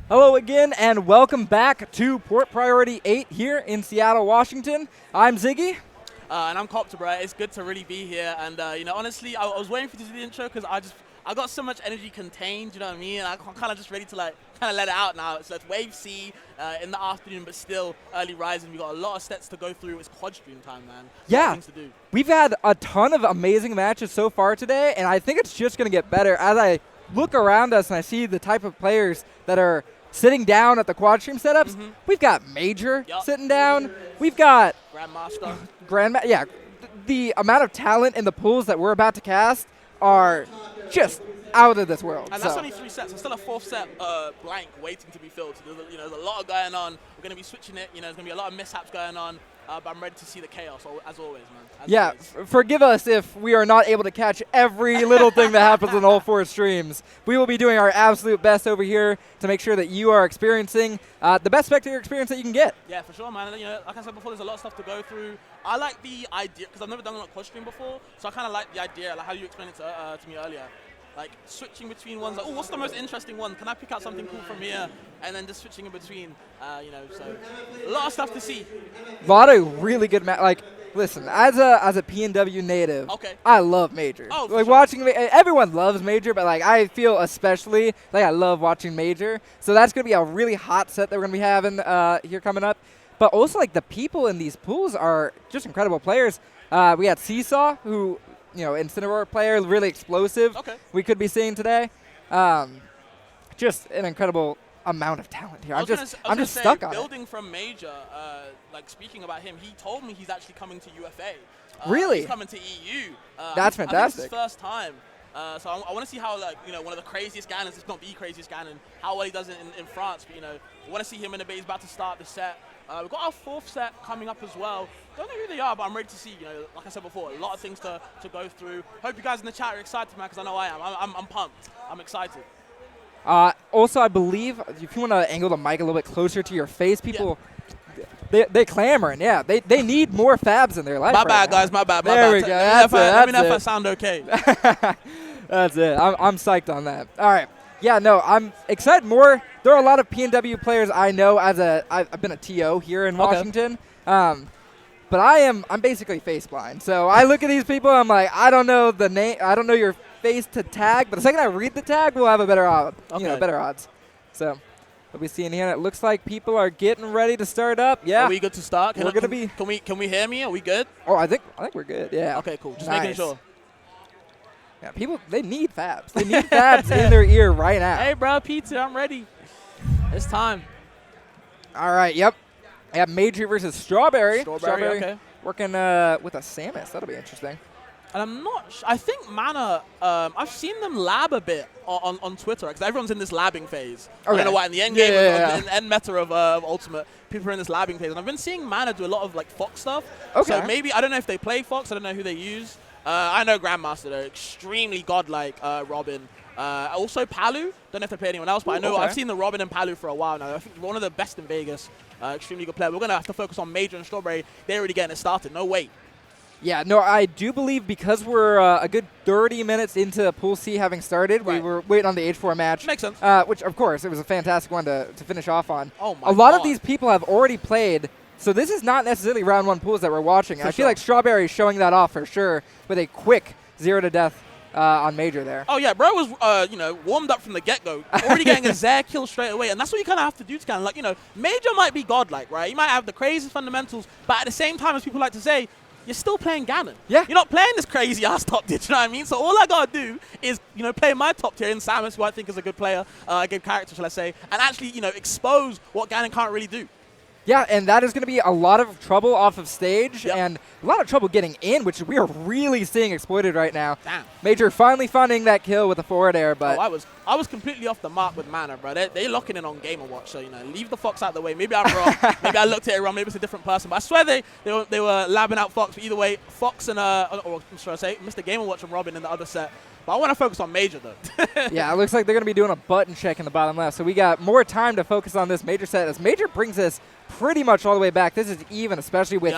Hello again, and welcome back to Port Priority 8 here in Seattle, Washington. I'm Ziggy. And I'm Copter, bro. It's good to really be here. And, honestly, I was waiting for you to do the intro because I got so much energy contained, you know what I mean? And I'm kind of just ready to, let it out now. So it's Wave C in the afternoon, but still early rising. We got a lot of sets to go through. It's quad stream time, man. Yeah. Things to do. We've had a ton of amazing matches so far today, and I think it's just going to get better. As I look around us and I see the type of players that are sitting down at the quad stream setups, we've got Major sitting down. We've got Grandmaster. The amount of talent in the pools that we're about to cast are just out of this world. And that's only 3 sets. There's still a 4th set blank waiting to be filled. So there's a lot going on. We're going to be switching it. There's going to be a lot of mishaps going on. But I'm ready to see the chaos, as always, man. Forgive us if we are not able to catch every little thing that happens in all 4 streams. We will be doing our absolute best over here to make sure that you are experiencing the best spectator experience that you can get. Yeah, for sure, man. Like I said before, there's a lot of stuff to go through. I like the idea, because I've never done a quad stream before, so I kind of like the idea, like how you explained it to me earlier. Like switching between ones, like, oh, what's the most interesting one? Can I pick out something cool from here? And then just switching in between, so a lot of stuff to see. A lot of really good listen, as a PNW native, I love Major. Oh, watching everyone loves Major, but I feel especially I love watching Major. So that's gonna be a really hot set that we're gonna be having here coming up. But also the people in these pools are just incredible players. We had Seesaw, who Incineroar player, really explosive. We could be seeing today. Just an incredible amount of talent here. I'm just stuck on it. Building from Major, speaking about him, he told me he's actually coming to UFA. Really? He's coming to EU. That's fantastic. I think it's his first time. So I want to see how, one of the craziest Ganons, if not the craziest Ganon, how well he does it in France. But, I want to see him in a bit. He's about to start the set. We've got our 4th set coming up as well. Don't know who they are, but I'm ready to see. Like I said before, a lot of things to go through. Hope you guys in the chat are excited, man, because I know I am. I'm pumped. I'm excited. Also, I believe if you want to angle the mic a little bit closer to your face, people, they're clamoring. Yeah, they need more fabs in their life. My bad, guys. My bad. There we go. Let me know if I sound okay. That's it. I'm psyched on that. All right. Yeah, no, I'm excited more. There are a lot of PNW players I know I've been a TO here in Washington. But I'm basically face blind. So I look at these people, I'm like, I don't know the name, I don't know your face to tag, but the second I read the tag, we'll have a better odds. So we'll be seeing here. It looks like people are getting ready to start up. Yeah. Are we good to start? Can we hear me? Are we good? Oh, I think we're good. Yeah. Okay, cool. Just making sure. Yeah, people, they need fabs. They need fabs in their ear right now. Hey, bro, pizza, I'm ready. It's time. All right, yep. I have Major versus Strawberry. Strawberry, okay. Working with a Samus. That'll be interesting. And I'm not I think Mana, I've seen them lab a bit on Twitter, because everyone's in this labbing phase. Okay. I don't know why, in the end game, in the end meta of Ultimate, people are in this labbing phase. And I've been seeing Mana do a lot of Fox stuff. Okay. So maybe, I don't know if they play Fox, I don't know who they use. I know Grandmaster, though, extremely godlike Robin. Also Palu, don't know if they play anyone else, but I know I've seen the Robin and Palu for a while now. I think one of the best in Vegas, extremely good player. We're going to have to focus on Major and Strawberry. They're already getting it started, no wait. Yeah, no, I do believe because we're a good 30 minutes into Pool C having started, we were waiting on the H4 match. Makes sense. Which, of course, it was a fantastic one to finish off on. Oh my A lot of these people have already played, so this is not necessarily round 1 pools that we're watching. I feel like Strawberry is showing that off for sure with a quick 0-to-death on Major there. Oh, yeah, bro was, warmed up from the get-go, already getting a Zaire kill straight away, and that's what you kind of have to do to kind of, Major might be godlike, right? You might have the craziest fundamentals, but at the same time, as people like to say, you're still playing Ganon. Yeah. You're not playing this crazy-ass top tier, you know what I mean? So all I got to do is, play my top tier in Samus, who I think is a good player, a good character, shall I say, and actually, expose what Ganon can't really do. Yeah, and that is going to be a lot of trouble off of stage and a lot of trouble getting in, which we are really seeing exploited right now. Damn. Major finally finding that kill with a forward air, but I was completely off the mark with Mana, bro. They're locking in on Game & Watch, so leave the Fox out of the way. Maybe I'm wrong. Maybe I looked at it wrong. Maybe it's a different person. But I swear they were labbing out Fox. But either way, Fox and Mr. Game & Watch and Robin in the other set. But I want to focus on Major, though. Yeah, it looks like they're going to be doing a button check in the bottom left. So we got more time to focus on this Major set as Major brings us pretty much all the way back. This is even, especially with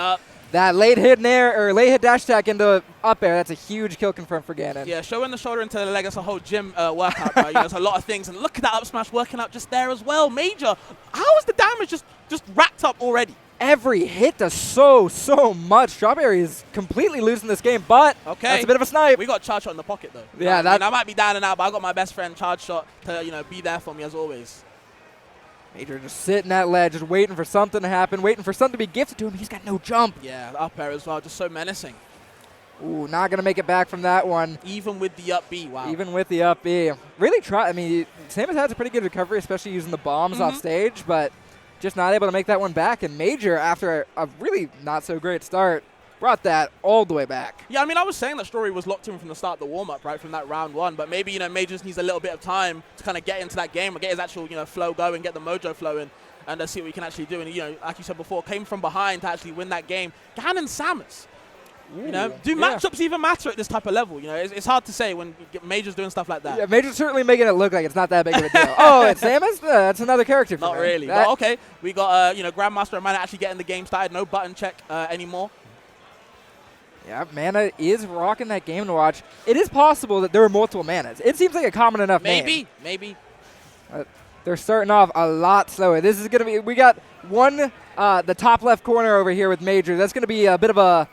That late hit nair, or late hit dash attack into up air, that's a huge kill confirm for Ganon. Yeah, showing the shoulder into the leg, that's a whole gym workout, right? You know, there's a lot of things. And look at that up smash working out just there as well. Major, how is the damage just racked up already? Every hit does so much. Strawberry is completely losing this game, but that's a bit of a snipe. We got Charge Shot in the pocket, though. Yeah, I might be down and out, but I got my best friend Charge Shot to, you know, be there for me as always. Major just sitting at ledge, just waiting for something to happen, waiting for something to be gifted to him. He's got no jump. Yeah, the up air as well, just so menacing. Ooh, not going to make it back from that one. Even with the up B, wow. Even with the up B. Really try. I mean, Samus has a pretty good recovery, especially using the bombs off stage, but just not able to make that one back. And Major, after a really not so great start, brought that all the way back. Yeah, I mean, I was saying that Story was locked in from the start of the warm-up, right, from that round one. But maybe, you know, Major just needs a little bit of time to kind of get into that game or get his actual, you know, flow going, get the mojo flowing, and see what he can actually do. And, you know, like you said before, came from behind to actually win that game. Ganon Samus. Ooh, you know, do matchups even matter at this type of level? You know, it's hard to say when Major's doing stuff like that. Yeah, Major's certainly making it look like it's not that big of a deal. Oh, it's Samus? That's another character for Not me. really. But okay, we got, you know, Grandmaster and Mana actually getting the game started. No button check anymore. Yeah, Mana is rocking that game to watch. It is possible that there are multiple Manas. It seems like a common enough name. Maybe. They're starting off a lot slower. This is going to be, we got one, the top left corner over here with Major. That's going to be a bit of a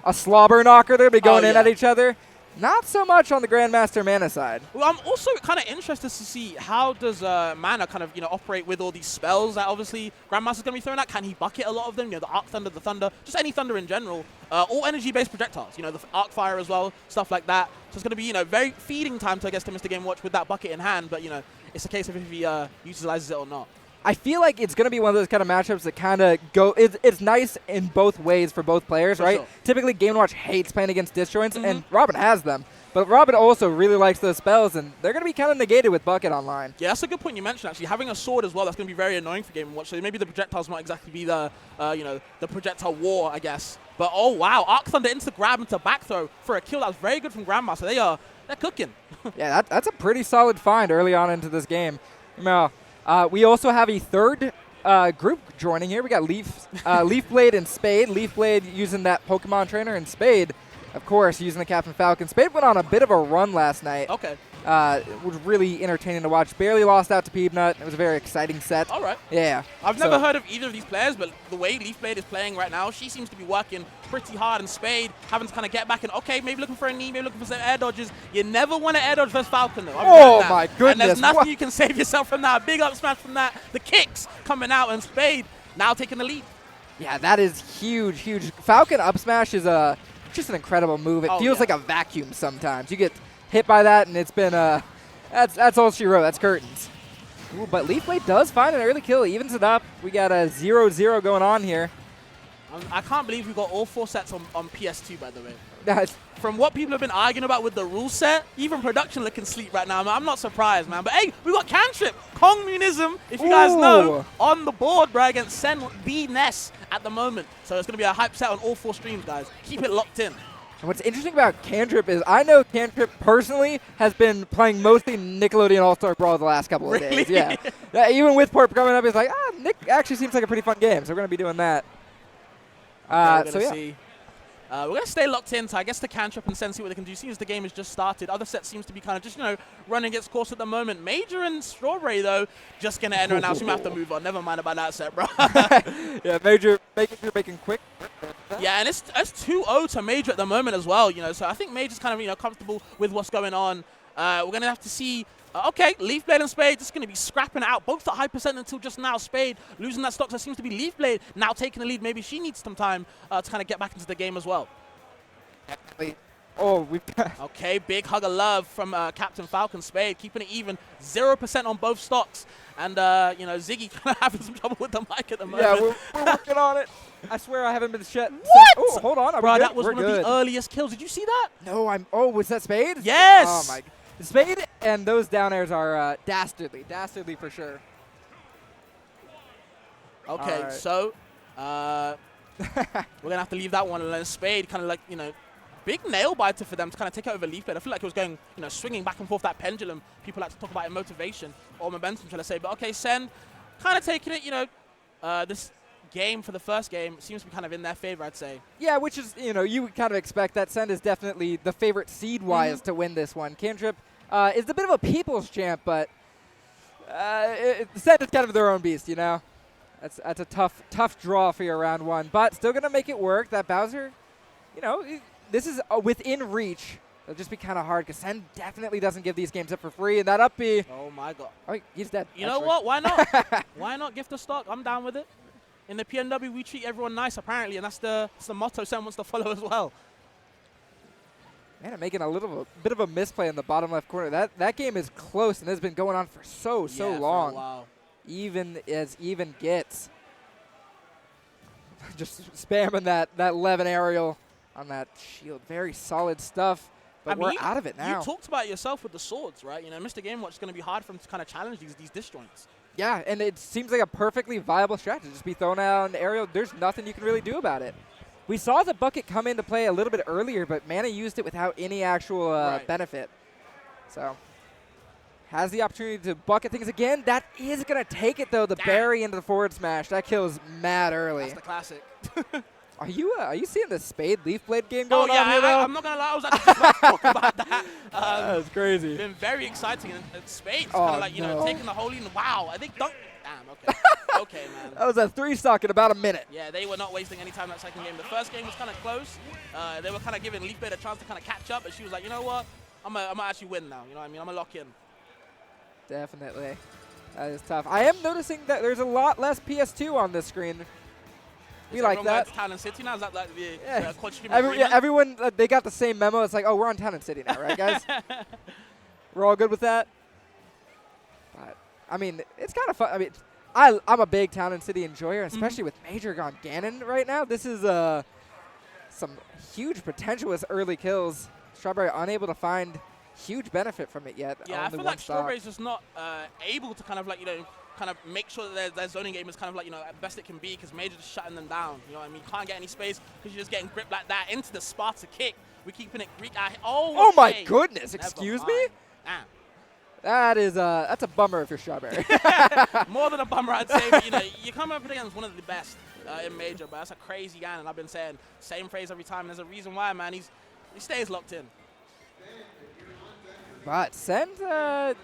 a slobber knocker. They're going to be going in at each other. Not so much on the Grandmaster Mana side. Well, I'm also kind of interested to see how does Mana kind of, you know, operate with all these spells that obviously Grandmaster's going to be throwing out. Can he bucket a lot of them? You know, the Arc Thunder, the Thunder, just any Thunder in general. All energy-based projectiles, you know, the Arc Fire as well, stuff like that. So it's going to be, you know, very feeding time to, I guess, to Mr. Game Watch with that bucket in hand. But, you know, it's a case of if he utilizes it or not. I feel like it's going to be one of those kind of matchups that kind of go. It's nice in both ways for both players, right? Sure. Typically, Game & Watch hates playing against disjoints, and Robin has them. But Robin also really likes those spells, and they're going to be kind of negated with Bucket online. Yeah, that's a good point you mentioned, actually. Having a sword as well, that's going to be very annoying for Game & Watch. So maybe the projectiles might exactly be the, you know, the projectile war, I guess. But, oh, wow. Arc Thunder into grab, into back throw for a kill. That was very good from Grandmaster. They're cooking. Yeah, that's a pretty solid find early on into this game. Now, we also have a third group joining here. We got Leafblade and Spade. Leafblade using that Pokemon trainer, and Spade, of course, using the Captain Falcon. Spade went on a bit of a run last night. Okay. It was really entertaining to watch. Barely lost out to Peanut. It was a very exciting set. All right. Yeah. I've never heard of either of these players, but the way Leafblade is playing right now, she seems to be working pretty hard, and Spade having to kind of get back and, okay, maybe looking for a knee, maybe looking for some air dodges. You never want to air dodge versus Falcon, though. Oh, my goodness. And there's nothing you can save yourself from that. Big up smash from that. The kicks coming out, and Spade now taking the lead. Yeah, that is huge, huge. Falcon up smash is just an incredible move. It feels like a vacuum sometimes. You get hit by that, and it's been that's all she wrote. That's curtains. Ooh, but Leafblade does find an early kill. Evens it up. We got a 0-0 going on here. I can't believe we got all 4 sets on PS2, by the way. From what people have been arguing about with the rule set, even production looking sleep right now. I'm not surprised, man. But hey, we got Cantrip, Communism, if you guys know, on the board, bro, against Sen B Ness at the moment. So it's going to be a hype set on all 4 streams, guys. Keep it locked in. And what's interesting about Cantrip is I know Cantrip personally has been playing mostly Nickelodeon All-Star Brawl the last couple of days. Yeah. Even with Port coming up, he's like, Nick actually seems like a pretty fun game, so we're going to be doing that. We're going to stay locked in, so I guess the Cantrip and Sen see what they can do. Seems the game has just started. Other sets seems to be kind of just, you know, running its course at the moment. Major and Strawberry, though, just going to enter and now. So we might have to move on. Never mind about that set, bro. Yeah, Major making quick. Yeah, and it's 2-0 to Major at the moment as well, you know. So I think Major's kind of, you know, comfortable with what's going on. We're going to have to see. Okay, Leafblade and Spade just going to be scrapping it out. Both at high percent until just now. Spade losing that stock. So it seems to be Leafblade now taking the lead. Maybe she needs some time to kind of get back into the game as well. Oh, we've okay, big hug of love from Captain Falcon. Spade keeping it even. 0% on both stocks. And, you know, Ziggy kind of having some trouble with the mic at the moment. Yeah, we're working on it. I swear I haven't been shut. What? Oh, hold on. Bro, that was one of the earliest kills. Did you see that? No, Oh, was that Spade? Yes. Oh, my God. Spade and those down airs are dastardly. Dastardly for sure. Okay, so we're going to have to leave that one. And then Spade kind of like, you know, big nail biter for them to kind of take it over Leafblade. I feel like it was going, you know, swinging back and forth, that pendulum. People like to talk about in motivation or momentum, shall I say. But okay, Sen kind of taking it, you know, this game for the first game seems to be kind of in their favor, I'd say. Yeah, which is, you would kind of expect that. Send is definitely the favorite seed-wise to win this one. Cantrip is a bit of a people's champ, but Send is kind of their own beast, That's a tough draw for your round one, but still going to make it work. That Bowser, this is within reach. It'll just be kind of hard because Send definitely doesn't give these games up for free, and that up B. Oh, my God. Oh, he's dead. You know what? Why not? Why not gift the stock? I'm down with it. In the PNW, we treat everyone nice, apparently, and that's the motto Send wants to follow as well. Man, I'm making a bit of a misplay in the bottom left corner. That game is close, and has been going on for so long. For a while. Even as even gets. Just spamming that Levin aerial on that shield. Very solid stuff, but we're out of it now. You talked about it yourself with the swords, right? Mr. Game Watch is going to be hard for him to kind of challenge these disjoints. Yeah, and it seems like a perfectly viable strategy. Just be thrown out on the aerial. There's nothing you can really do about it. We saw the bucket come into play a little bit earlier, but Mana used it without any actual benefit. So, has the opportunity to bucket things again. That is going to take it, though. The bury into the forward smash. That kills mad early. That's the classic. Are you seeing the Spade Leaf Blade game going on here, though? I'm not going to lie. I was actually just about to talk about that. That's crazy. Been very exciting. And Spade's kind of like, taking the whole lead. Wow. I think Damn, okay. Okay, man. That was a 3-stock in about a minute. Yeah, they were not wasting any time that second game. The first game was kind of close. They were kind of giving Leaf Blade a chance to kind of catch up, but she was like, you know what? I'm going to actually win now. You know what I mean? I'm going to lock in. Definitely. That is tough. I am noticing that there's a lot less PS2 on this screen. We like that. Town and City now? Is that like the quad stream everyone, they got the same memo. It's like, oh, we're on Town and City now, right, guys? We're all good with that? But, I mean, it's kind of fun. I mean, I'm a big Town and City enjoyer, especially with Major gone Ganon right now. This is some huge potential with early kills. Strawberry unable to find huge benefit from it yet. Yeah, I feel like Strawberry's just not able to kind of like, kind of make sure that their zoning game is kind of like, at best it can be, because Major just shutting them down. You know what I mean? Can't get any space because you're just getting gripped like that into the Sparta kick. We're keeping it Greek out. Oh my goodness! Excuse me. That is that's a bummer if you're Strawberry. More than a bummer, I'd say. But, you come up against one of the best in Major, but that's a crazy guy, and I've been saying same phrase every time. And there's a reason why, man. He stays locked in. But Send's been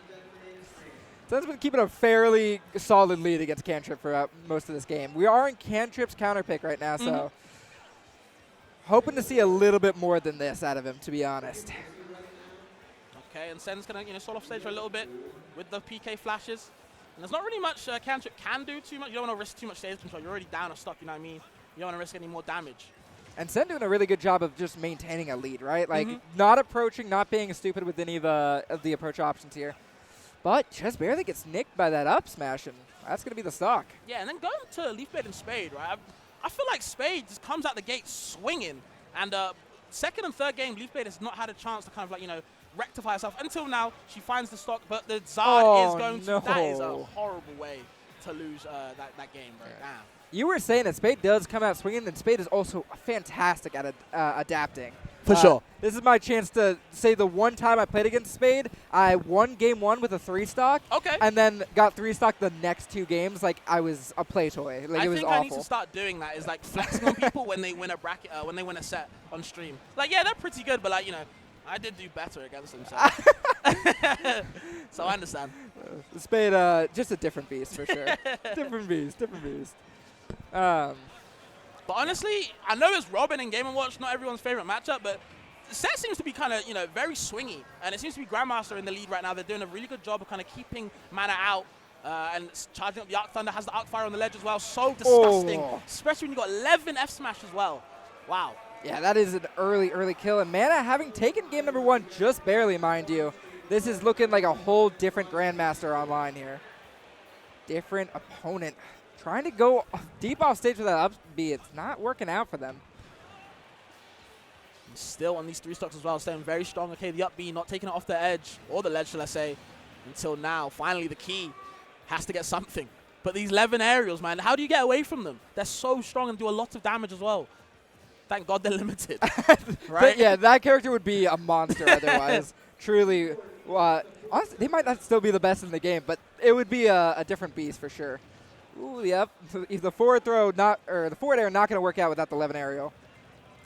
keeping a fairly solid lead against Cantrip for most of this game. We are in Cantrip's counter pick right now, so hoping to see a little bit more than this out of him, to be honest. Okay, and Send's going to stall off stage for a little bit with the PK flashes. And there's not really much Cantrip can do too much. You don't want to risk too much stage control. You're already down a stock, you know what I mean? You don't want to risk any more damage. And Send doing a really good job of just maintaining a lead, right? Like, not approaching, not being stupid with any of the approach options here. But just barely gets nicked by that up smash, and that's going to be the stock. Yeah, and then going to Leaf Blade and Spade, right? I feel like Spade just comes out the gate swinging. And second and third game, Leaf Blade has not had a chance to kind of, like, rectify herself. Until now, she finds the stock, but the Zard is going to... That is a horrible way to lose that game right now. You were saying that Spade does come out swinging, and Spade is also fantastic at adapting. For sure. This is my chance to say the one time I played against Spade, I won game 1 with a 3-stock. Okay. And then got 3-stock the next 2 games like I was a play toy. Like, it was awful. I need to start doing that, is like flexing on people when they win a bracket, when they win a set on stream. Like, yeah, they're pretty good, but like, I did do better against them. So I understand. Spade, just a different beast for sure. Different beast. But honestly, I know it's Robin and Game & Watch, not everyone's favorite matchup, but the set seems to be kind of, very swingy. And it seems to be Grandmaster in the lead right now. They're doing a really good job of kind of keeping Mana out and charging up the Arc Thunder. Has the Arc Fire on the ledge as well. So disgusting, especially when you got 11 F Smash as well. Wow. Yeah, that is an early kill. And Mana having taken game number 1 just barely, mind you. This is looking like a whole different Grandmaster online here. Different opponent. Trying to go deep off stage with that up B. It's not working out for them. Still on these 3 stocks as well, staying very strong. Okay, the up B not taking it off the edge, or the ledge, shall I say, until now. Finally, the key has to get something. But these 11 aerials, man, how do you get away from them? They're so strong and do a lot of damage as well. Thank God they're limited. Right? Yeah, that character would be a monster otherwise. Truly. Honestly, they might not still be the best in the game, but it would be a different beast for sure. Ooh, yep. The forward throw the forward air not going to work out without the Levin aerial.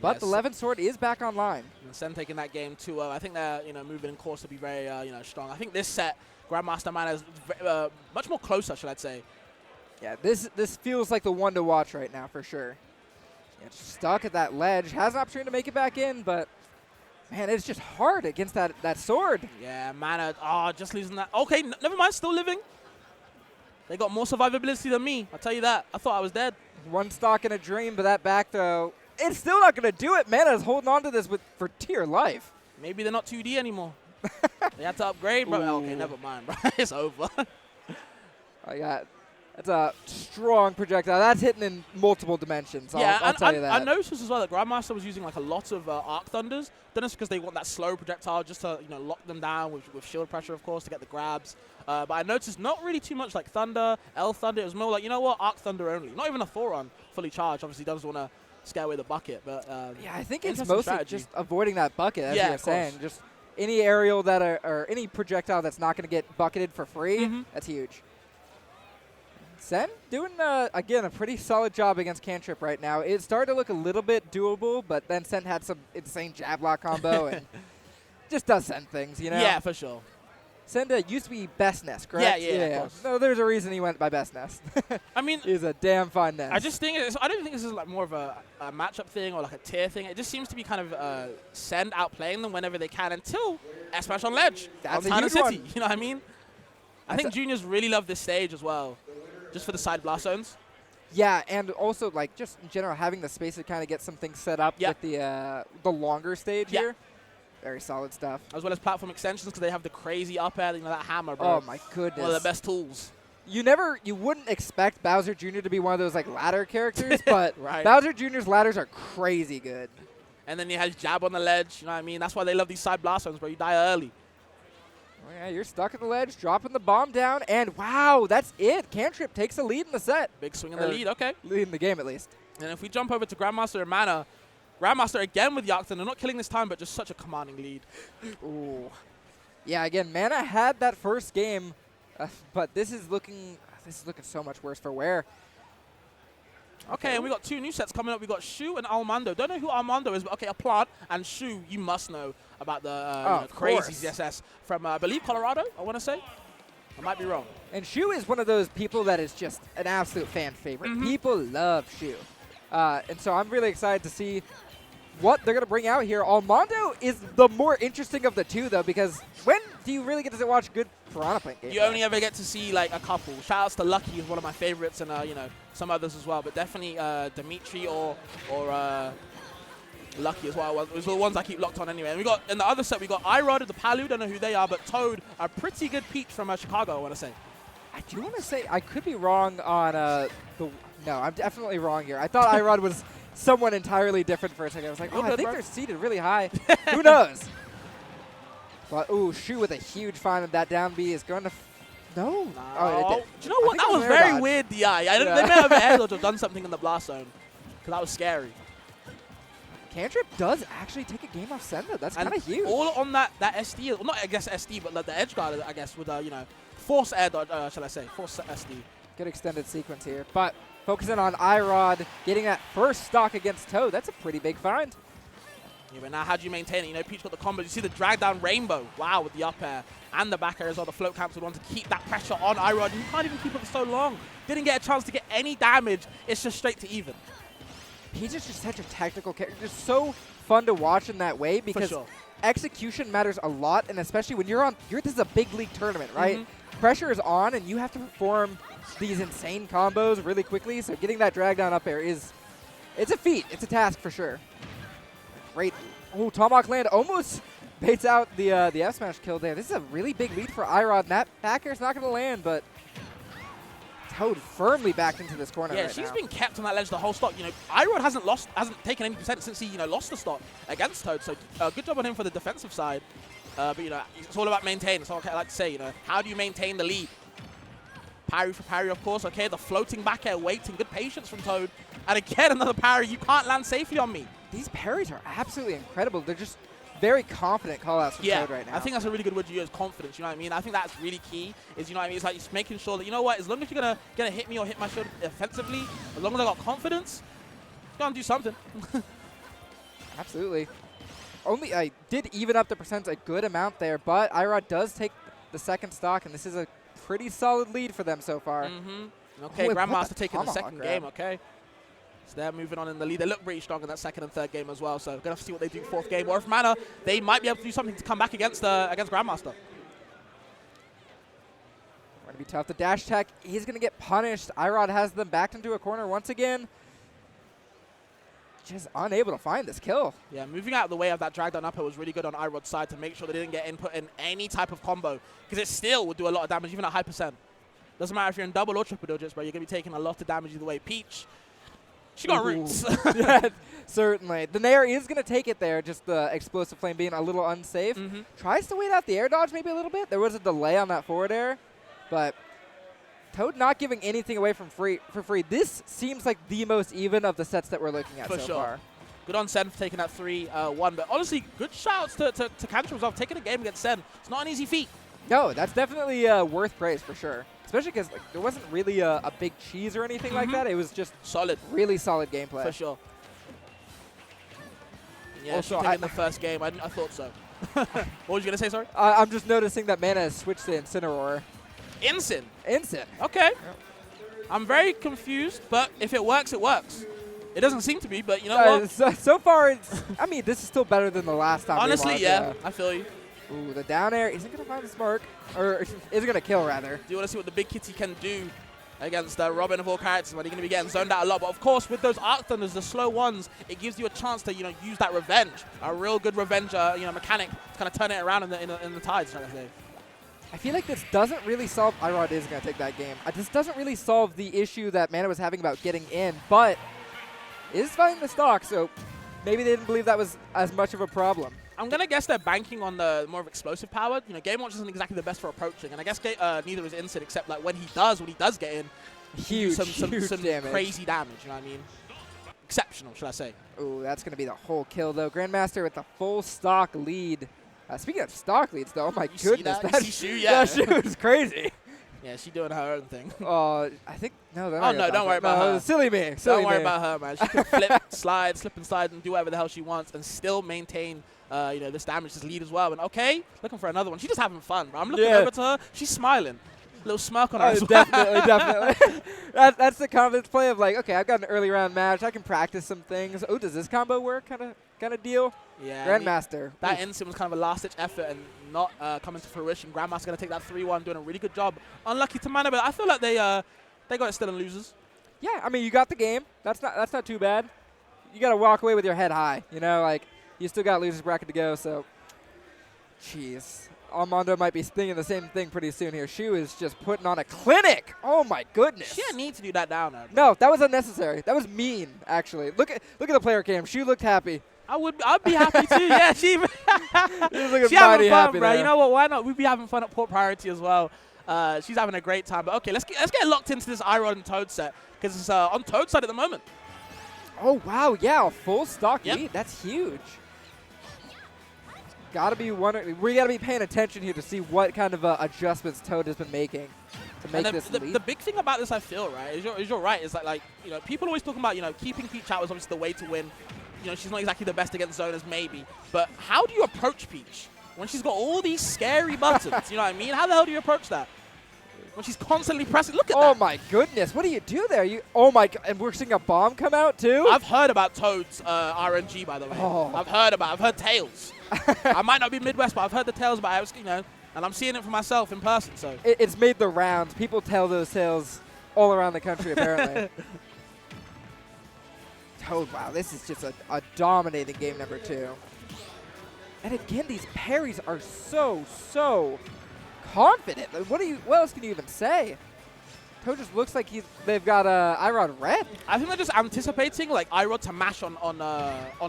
But the Levin sword is back online. And Sen taking that game 2-0. I think they're moving in course to be very strong. I think this set Grandmaster Mana is much more closer, should I say? Yeah, this feels like the one to watch right now for sure. Yeah, stuck at that ledge, has an opportunity to make it back in, but man, it's just hard against that sword. Yeah, Mana, just losing that. Okay, never mind, still living. They got more survivability than me. I'll tell you that. I thought I was dead. One stock in a dream, but that back throw. It's still not going to do it. Mana's holding on to this for dear life. Maybe they're not 2D anymore. They had to upgrade, bro. Ooh. Okay, never mind, bro. It's over. That's a strong projectile. That's hitting in multiple dimensions. I'll tell you that. I noticed as well that Grandmaster was using like a lot of Arc Thunders. Don't know if it's because they want that slow projectile just to lock them down with shield pressure, of course, to get the grabs. But I noticed not really too much like Thunder, L Thunder. It was more like, Arc Thunder only. Not even a Thoron fully charged. Obviously, doesn't want to scare away the bucket. But yeah, I think it's mostly just avoiding that bucket, as you're saying. Just any aerial or any projectile that's not going to get bucketed for free, that's huge. Sen doing, again, a pretty solid job against Cantrip right now. It started to look a little bit doable, but then Sen had some insane jab block combo and just does Sen things, Yeah, for sure. Senda used to be Best Nest, correct? Yeah. Of course. No, there's a reason he went by Best Nest. I mean, he's a damn fine Nest. I don't think this is like more of a matchup thing or like a tier thing. It just seems to be kind of Send outplaying them whenever they can until S-Smash on ledge. That's on a huge City. one. You know what I mean? I think juniors really love this stage as well, just for the side blast zones. Yeah, and also like just in general having the space to kind of get some things set up with the longer stage here. Very solid stuff. As well as platform extensions because they have the crazy up air, that hammer, bro. Oh my goodness. One of the best tools. You wouldn't expect Bowser Jr. to be one of those like ladder characters, but right. Bowser Jr.'s ladders are crazy good. And then he has jab on the ledge, you know what I mean? That's why they love these side blast zones, bro. You die early. Oh yeah, you're stuck at the ledge, dropping the bomb down, and wow, that's it. Cantrip takes a lead in the set. Big swing in the lead, okay. Lead in the game at least. And if we jump over to Grandmaster and Mana, Grandmaster again with Yachten. They're not killing this time, but just such a commanding lead. Ooh. Yeah, again, Mana had that first game, but this is looking so much worse for Ware. Okay, and we got 2 new sets coming up. We got Shu and Armando. Don't know who Armando is, but okay, a plant. And Shu, you must know about the crazy ZSS from, I believe, Colorado, I want to say. I might be wrong. And Shu is one of those people that is just an absolute fan favorite. People love Shu. And so I'm really excited to see what they're going to bring out here. Armando is the more interesting of the two, though, because when do you really get to watch good Piranha Plant games? You only ever get to see, like, a couple. Shoutouts to Lucky, who's one of my favorites, and, some others as well. But definitely Dimitri or Lucky as well. Those are the ones I keep locked on anyway. And we got, in the other set, we got iRod, the Palu, don't know who they are, but Toad, a pretty good peach from Chicago, I want to say. I do want to say, I could be wrong on no, I'm definitely wrong here. I thought iRod was someone entirely different for a second. I was like, I think they're seated really high. Who knows? But, ooh, Shu with a huge find of that down B is going to... No. Oh, it did. Do you know what? That was very weird, DI. They may have air dodge or done something in the blast zone. Because that was scary. Cantrip does actually take a game off Senda. That's kind of huge. All on that SD, well, not I guess SD, but like the edge guard, I guess, with force air dodge, shall I say, force SD. Good extended sequence here. But focusing on iRod, getting that first stock against Toad, that's a pretty big find. Yeah, but now how do you maintain it? Peach got the combo. You see the drag down Rainbow. Wow, with the up air and the back air as well. The float camps would want to keep that pressure on iRod. You can't even keep it for so long. Didn't get a chance to get any damage. It's just straight to even. Peach is just such a technical character. Just so fun to watch in that way because execution matters a lot, and especially when this is a big league tournament, right? Pressure is on, and you have to perform these insane combos really quickly. So getting that drag down up air it's a feat. It's a task for sure. Great. Oh, Tomahawk land almost baits out the F smash kill there. This is a really big lead for iRod, and that back air is not going to land, but Toad firmly backed into this corner right now. Yeah, she's been kept on that ledge the whole stock. iRod hasn't taken any percent since he lost the stock against Toad. So good job on him for the defensive side. But it's all about maintaining. So I like to say, how do you maintain the lead? Parry for parry, of course. Okay, the floating back air waiting. Good patience from Toad. And again, another parry. You can't land safely on me. These parries are absolutely incredible. They're just very confident call-outs from Toad right now. I think that's a really good word to use, confidence, you know what I mean? I think that's really key, is, you know what I mean? It's like just making sure that, you know what, as long as you're gonna hit me or hit my shield offensively, as long as I got confidence, you're gonna do something. Absolutely. Only I did even up the percent a good amount there, but IROD does take the second stock, and this is a pretty solid lead for them so far. Okay, Wait, Grandmaster taking the second grab? game, okay. So they're moving on in the lead. They look pretty strong in that second and third game as well, so we're going to have to see what they do fourth game. Or if Mana, they might be able to do something to come back against Grandmaster. Going to be tough. The dash tech, he's going to get punished. IROD has them backed into a corner once again. Just unable to find this kill. Yeah, moving out of the way of that drag down upper was really good on IROD's side to make sure they didn't get input in any type of combo, because it still would do a lot of damage, even at high percent. Doesn't matter if you're in double or triple digits, bro, you're going to be taking a lot of damage either way. Peach, she got roots. Yeah, certainly. The Nair is going to take it there, just the explosive flame being a little unsafe. Tries to wait out the air dodge maybe a little bit. There was a delay on that forward air, but Toad not giving anything away for free. This seems like the most even of the sets that we're looking at so far. Good on Sen for taking that 3-1. But honestly, good shouts to Kantra as well, taking a game against Sen. It's not an easy feat. No, that's definitely worth praise for sure. Especially because there wasn't really a big cheese or anything like that. It was just solid, really solid gameplay. For sure. Yeah, also, in the first game, I thought so. What was you going to say, sorry? I'm just noticing that Mana has switched to Incineroar. Incin? Incin. Okay. Yep. I'm very confused, but if it works, it works. It doesn't seem to be, but you know what? So far, it's, I mean, this is still better than the last time. Honestly, yeah, I feel you. Ooh, the down air isn't going to find the spark, or is it going to kill, rather? Do you want to see what the big kitty can do against Robin of all characters, when you're going to be getting zoned out a lot? But of course, with those Arc Thunders, the slow ones, it gives you a chance to, use that revenge. A real good revenge, mechanic to kind of turn it around in the tides, kind of thing. I feel like this doesn't really solve... IROD is going to take that game. This doesn't really solve the issue that Mana was having about getting in, but it is finding the stock, so maybe they didn't believe that was as much of a problem. I'm going to guess they're banking on the more of explosive power. Game Watch isn't exactly the best for approaching, and I guess neither is Incid, except like when he does get in, huge damage. Crazy damage, you know what I mean? Exceptional, should I say. Ooh, that's going to be the whole kill, though. Grandmaster with the full stock lead. Speaking of stock leads, though, oh my goodness. That Shu is crazy. Yeah, she's doing her own thing. I think, no, they're not. Oh, no, don't worry about her. Silly me. Don't worry about her, man. She can slip and slide, and do whatever the hell she wants and still maintain, this damage, this lead as well. And okay, looking for another one. She's just having fun, bro. I'm looking over to her. She's smiling. Little smirk on her as well. Definitely. That's the confidence play of like, okay, I've got an early round match. I can practice some things. Oh, does this combo work? Kind of deal. Yeah. Grandmaster. That Incin was kind of a last-ditch effort and not coming to fruition. Grandmaster going to take that 3-1, doing a really good job. Unlucky to Mana, but I feel like they got it still in losers. Yeah, I mean, you got the game. That's not too bad. You got to walk away with your head high. Like you still got losers bracket to go. So, jeez. Armando might be thinking the same thing pretty soon here. Shu is just putting on a clinic. Oh my goodness. She didn't need to do that down there. No, that was unnecessary. That was mean, actually. Look at the player cam. Shu looked happy. I'd be happy too. Yeah, she having fun, bro. There. You know what? Why not? We'd be having fun at Port Priority as well. She's having a great time. But okay, let's get locked into this IROD and Toad set because it's on Toad's side at the moment. Oh wow, yeah, a full stock lead. That's huge. We gotta be paying attention here to see what kind of adjustments Toad has been making to make this lead. The big thing about this, I feel, right, is you're right. Is that like people always talking about keeping Peach out is obviously the way to win. She's not exactly the best against zoners, maybe. But how do you approach Peach when she's got all these scary buttons? You know what I mean? How the hell do you approach that? When she's constantly pressing. Look at that. Oh, my goodness. What do you do there? Oh, my God. And we're seeing a bomb come out, too? I've heard about Toad's RNG, by the way. Oh. I've heard tales. I might not be Midwest, but I've heard the tales about it, and I'm seeing it for myself in person. So it's made the rounds. People tell those tales all around the country, apparently. Toad, wow, this is just a dominating game number 2. And again, these parries are so confident. What else can you even say? Toad just looks like they've got IROD red. I think they're just anticipating like IROD to mash on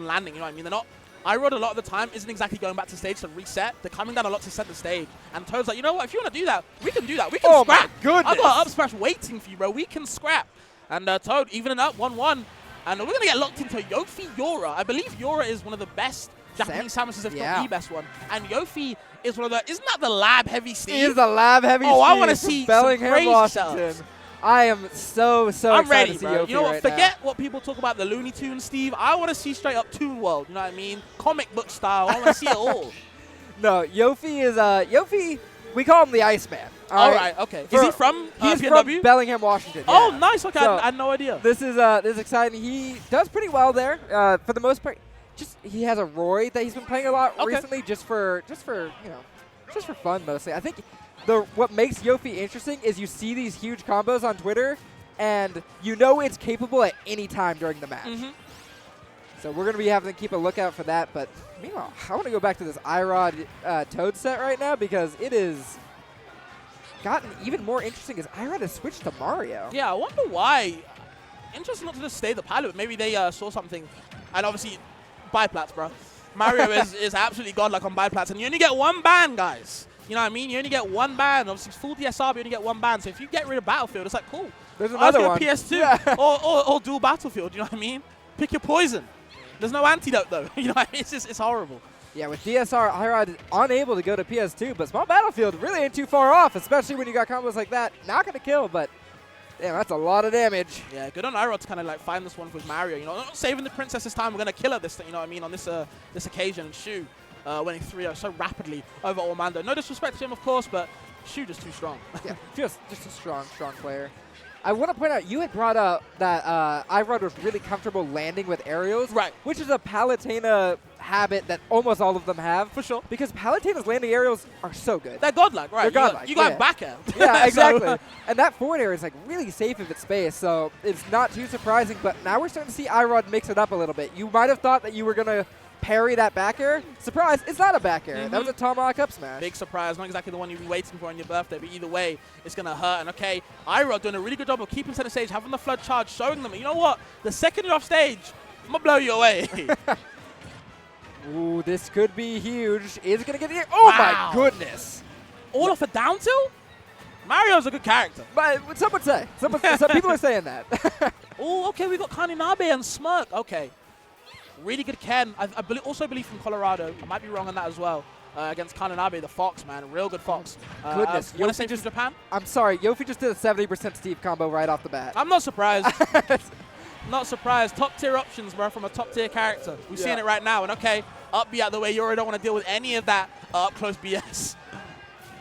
landing. You know what I mean? They're not. IROD a lot of the time isn't exactly going back to stage to reset. They're coming down a lot to set the stage. And Toad's like, you know what? If you want to do that, we can do that. We can scrap. My goodness. I've got up smash waiting for you, bro. We can scrap. And Toad evening up 1-1. And we're going to get locked into Yofi Yora. I believe Yora is one of the best Japanese Samus, if not the best one. And Yofi is one of the. Isn't that the lab heavy Steve? He is the lab heavy. Oh, Steve I want to see Bellingham, some crazy Washington. setups. I am so I'm excited ready, to see bro. Yofi You know what? right Forget what people talk about the Looney Tunes, Steve. I want to see straight up Toon World. You know what I mean? Comic book style. I want to see it all. No, Yofi is Yofi. We call him the Iceman. All right, okay. Is he from He's PNW? from Bellingham, Washington. Oh, yeah. nice. Okay, So, I had no idea. This is exciting. He does pretty well there for the most part. Just he has a Roy that he's been playing a lot recently, just for fun mostly. I think what makes Yofi interesting is you see these huge combos on Twitter, and you know it's capable at any time during the match. So we're going to be having to keep a lookout for that. But meanwhile, I want to go back to this Irod Toad set right now because it is gotten even more interesting as Irod has switched to Mario. Yeah, I wonder why. Interesting not to just stay the pilot, but maybe they saw something. And obviously, biplats, bro. Mario is absolutely godlike on biplats. And you only get one ban, guys. You know what I mean? You only get one ban. Obviously, full DSR, but you only get one ban. So if you get rid of Battlefield, it's like, cool. There's another one. PS2 Yeah. or dual Battlefield, you know what I mean? Pick your poison. There's no antidote, though. You know what I mean? It's horrible. Yeah, with DSR, Irod is unable to go to PS2, but Small Battlefield really ain't too far off, especially when you got combos like that. Not going to kill, but damn, that's a lot of damage. Yeah, good on Irod to kind of like find this one with Mario. You know, not saving the princess this time. We're going to kill her this, you know what I mean, on this this occasion. Shu winning 3-0 so rapidly over Ormando. No disrespect to him, of course, but Shu just too strong. Yeah, just a strong player. I want to point out, you had brought up that Irod was really comfortable landing with aerials. Right. Which is a Palutena habit that almost all of them have. For sure. Because Palutena's landing aerials are so good. They're godlike, right? They're godlike, You got yeah. back air. Yeah, exactly. So, and that forward air is like really safe if it's space, so it's not too surprising. But now we're starting to see Irod mix it up a little bit. You might have thought that you were going to parry that back air. Surprise, it's not a back air. That was a Tomahawk up smash. big surprise. Not exactly the one you've been waiting for on your birthday, but either way, it's going to hurt. And okay, Irod doing a really good job of keeping center stage, having the flood charge, showing them, you know what? The second you're off stage, I'm going to blow you away. Ooh, this could be huge. Is it going to get it? Oh, Wow. my goodness. All off a down tilt? Mario's a good character. But some would say. Some people are saying that. Oh, okay, we got Kaninabe and Smirk. Okay. Really good Ken. I also believe from Colorado. I might be wrong on that as well. Against Kaninabe, the Fox, man. Real good Fox. Goodness. Want to say just Japan? I'm sorry. Yofi just did a 70% Steve combo right off the bat. I'm not surprised. Not surprised. Top tier options, bro, from a top tier character. We're seeing it right now. And okay, up be out the way. You already don't want to deal with any of that up close BS.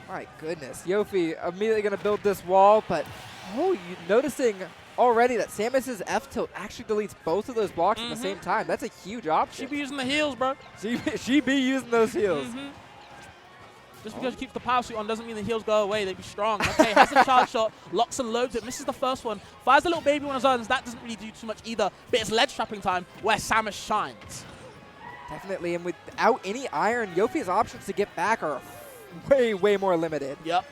My goodness. Yofi immediately going to build this wall, but you noticing already that Samus's F tilt actually deletes both of those blocks at the same time. That's a huge option. She be using the heels, bro. She be using those heels. Just because she keeps the power suit on doesn't mean the heels go away. They be strong. Okay, has the charge shot, locks and loads it, misses the first one, fires the little baby one on his own. That doesn't really do too much either, but it's ledge trapping time where Samus shines. Definitely, and without any iron, Yofi's options to get back are way, way more limited. Yep.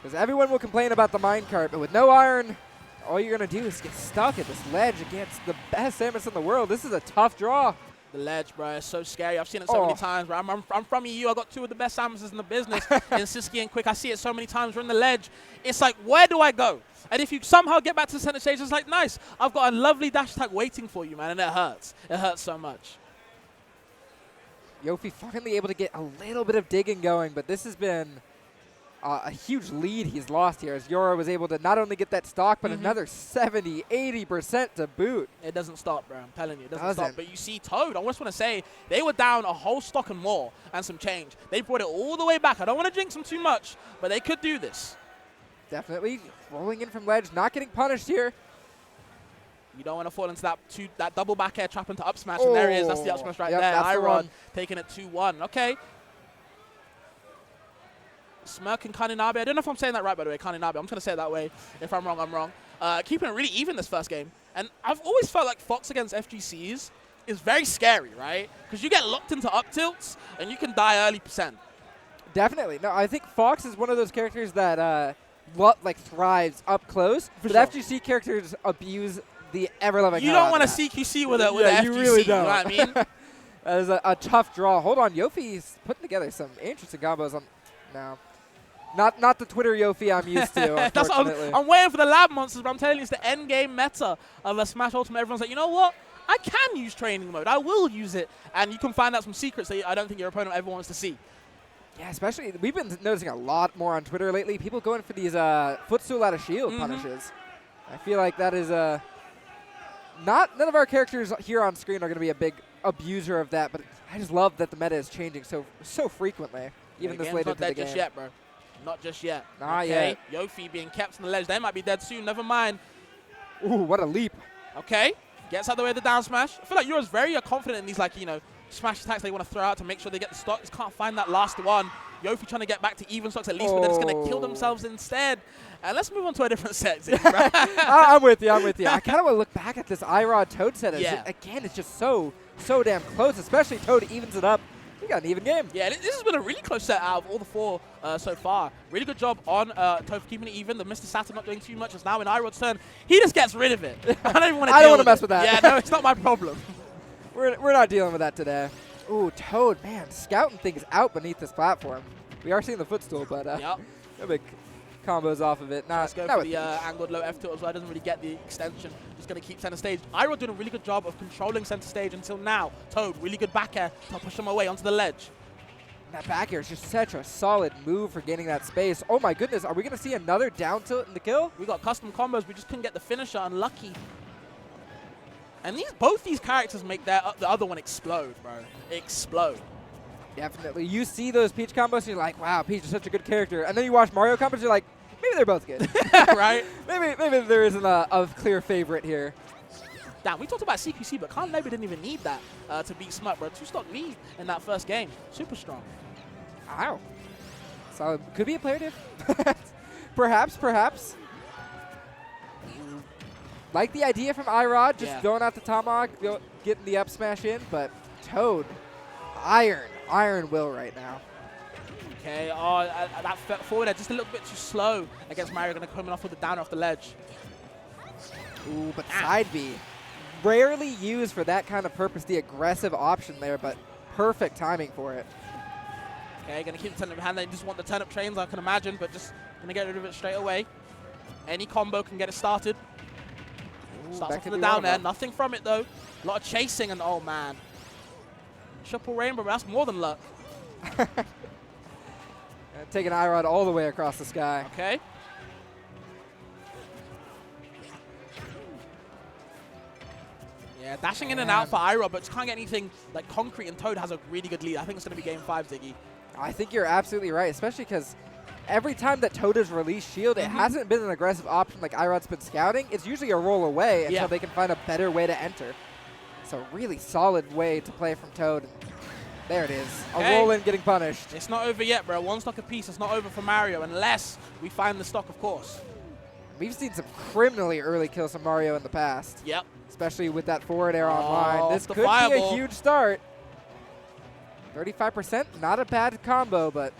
Because everyone will complain about the minecart, but with no iron, all you're going to do is get stuck at this ledge against the best Samus in the world. This is a tough draw. The ledge, bro, is so scary. I've seen it so many times, bro. I'm from EU. I got two of the best Samuses in the business in Siski and Quick. I see it so many times. We're in the ledge. It's like, where do I go? And if you somehow get back to the center stage, it's like, nice. I've got a lovely dash attack waiting for you, man, and it hurts. It hurts so much. Yofi finally able to get a little bit of digging going, but this has been a huge lead he's lost here as Yora was able to not only get that stock, but another 70, 80% to boot. It doesn't stop, bro. I'm telling you, it doesn't stop. But you see Toad, I just want to say, they were down a whole stock and more and some change. They brought it all the way back. I don't want to jinx them too much, but they could do this. Definitely rolling in from ledge, not getting punished here. You don't want to fall into that double back air trap into up smash, and there it is. That's the up smash right there. Irod taking it 2-1. Okay. Smirk and Kaninabe. I don't know if I'm saying that right, by the way, Kaninabe. I'm just going to say it that way. If I'm wrong, I'm wrong. Keeping it really even this first game. And I've always felt like Fox against FGCs is very scary, right? Because you get locked into up tilts, and you can die early percent. Definitely. No, I think Fox is one of those characters that thrives up close. But FGC characters abuse the ever-loving You don't want to CQC with the FGC. You really don't. You know what I mean? That is a tough draw. Hold on. Yofi's putting together some interesting combos on now. Not the Twitter Yofi I'm used to, That's I'm waiting for the lab monsters, but I'm telling you, it's the end game meta of a Smash Ultimate. Everyone's like, you know what? I can use training mode. I will use it. And you can find out some secrets that I don't think your opponent ever wants to see. Yeah, especially, we've been noticing a lot more on Twitter lately. People going for these footstool out of shield punishes. I feel like that is none of our characters here on screen are going to be a big abuser of that, but I just love that the meta is changing so frequently, even this late into the game. Not just yet, bro. Not just yet. Not yet. Yofi being kept on the ledge. They might be dead soon. Never mind. Ooh, what a leap. Okay. Gets out the way of the down smash. I feel like Euro's very confident in these, like, smash attacks they want to throw out to make sure they get the stock. Just can't find that last one. Yofi trying to get back to even stocks at least, but they're just going to kill themselves instead. And let's move on to a different set. I'm with you. I kind of want to look back at this Irod Toad set. Again, it's just so damn close, especially Toad evens it up. We got an even game. Yeah, this has been a really close set out of all the four so far. Really good job on Toad for keeping it even. The Mr. Saturn not doing too much. It's now in Irod's turn. He just gets rid of it. I don't even want to I don't want to mess with that. Yeah, no, it's not my problem. We're not dealing with that today. Ooh, Toad, man, scouting things out beneath this platform. We are seeing the footstool, but no big combos off of it. Let's go for the angled low F tilt as well. Doesn't really get the extension. Just going to keep center stage. Irod doing a really good job of controlling center stage until now. Toad, really good back air to push him away onto the ledge. That back air is just such a solid move for gaining that space. Oh my goodness, are we going to see another down tilt in the kill? We got custom combos. We just couldn't get the finisher. Unlucky. And both these characters make the other one explode, bro. Explode. Definitely. You see those Peach combos and you're like, wow, Peach is such a good character. And then you watch Mario combos and you're like, maybe they're both good. Right? Maybe there isn't a clear favorite here. Damn, we talked about CQC, but Khan Leba didn't even need that to beat Smut, bro. 2-stock lead in that first game. Super strong. Wow. So could be a player diff. Perhaps. Like the idea from Irod, just going out the tomahawk, getting the up smash in, but Toad, Iron Will right now. Okay, that forward air just a little bit too slow against Mario, going to come off with the downer off the ledge. Ooh, but side B. Rarely used for that kind of purpose, the aggressive option there, but perfect timing for it. Okay, going to keep the turnip hand. They just want the turnip trains, I can imagine, but just going to get rid of it straight away. Any combo can get it started. Starts off with the down air. Nothing from it, though. A lot of chasing, and oh, man. Triple rainbow, but that's more than luck. Taking Irod all the way across the sky. Okay. Yeah, dashing in and out for Irod, but just can't get anything like concrete, and Toad has a really good lead. I think it's going to be game 5, Ziggy. I think you're absolutely right, especially because every time that Toad has released shield, it hasn't been an aggressive option like Irod's been scouting. It's usually a roll away until they can find a better way to enter. So really solid way to play from Toad. There it is. A roll in getting punished. It's not over yet, bro. 1 stock apiece. It's not over for Mario unless we find the stock, of course. We've seen some criminally early kills from Mario in the past. Yep. Especially with that forward air online. This could be a huge start. 35%, not a bad combo, but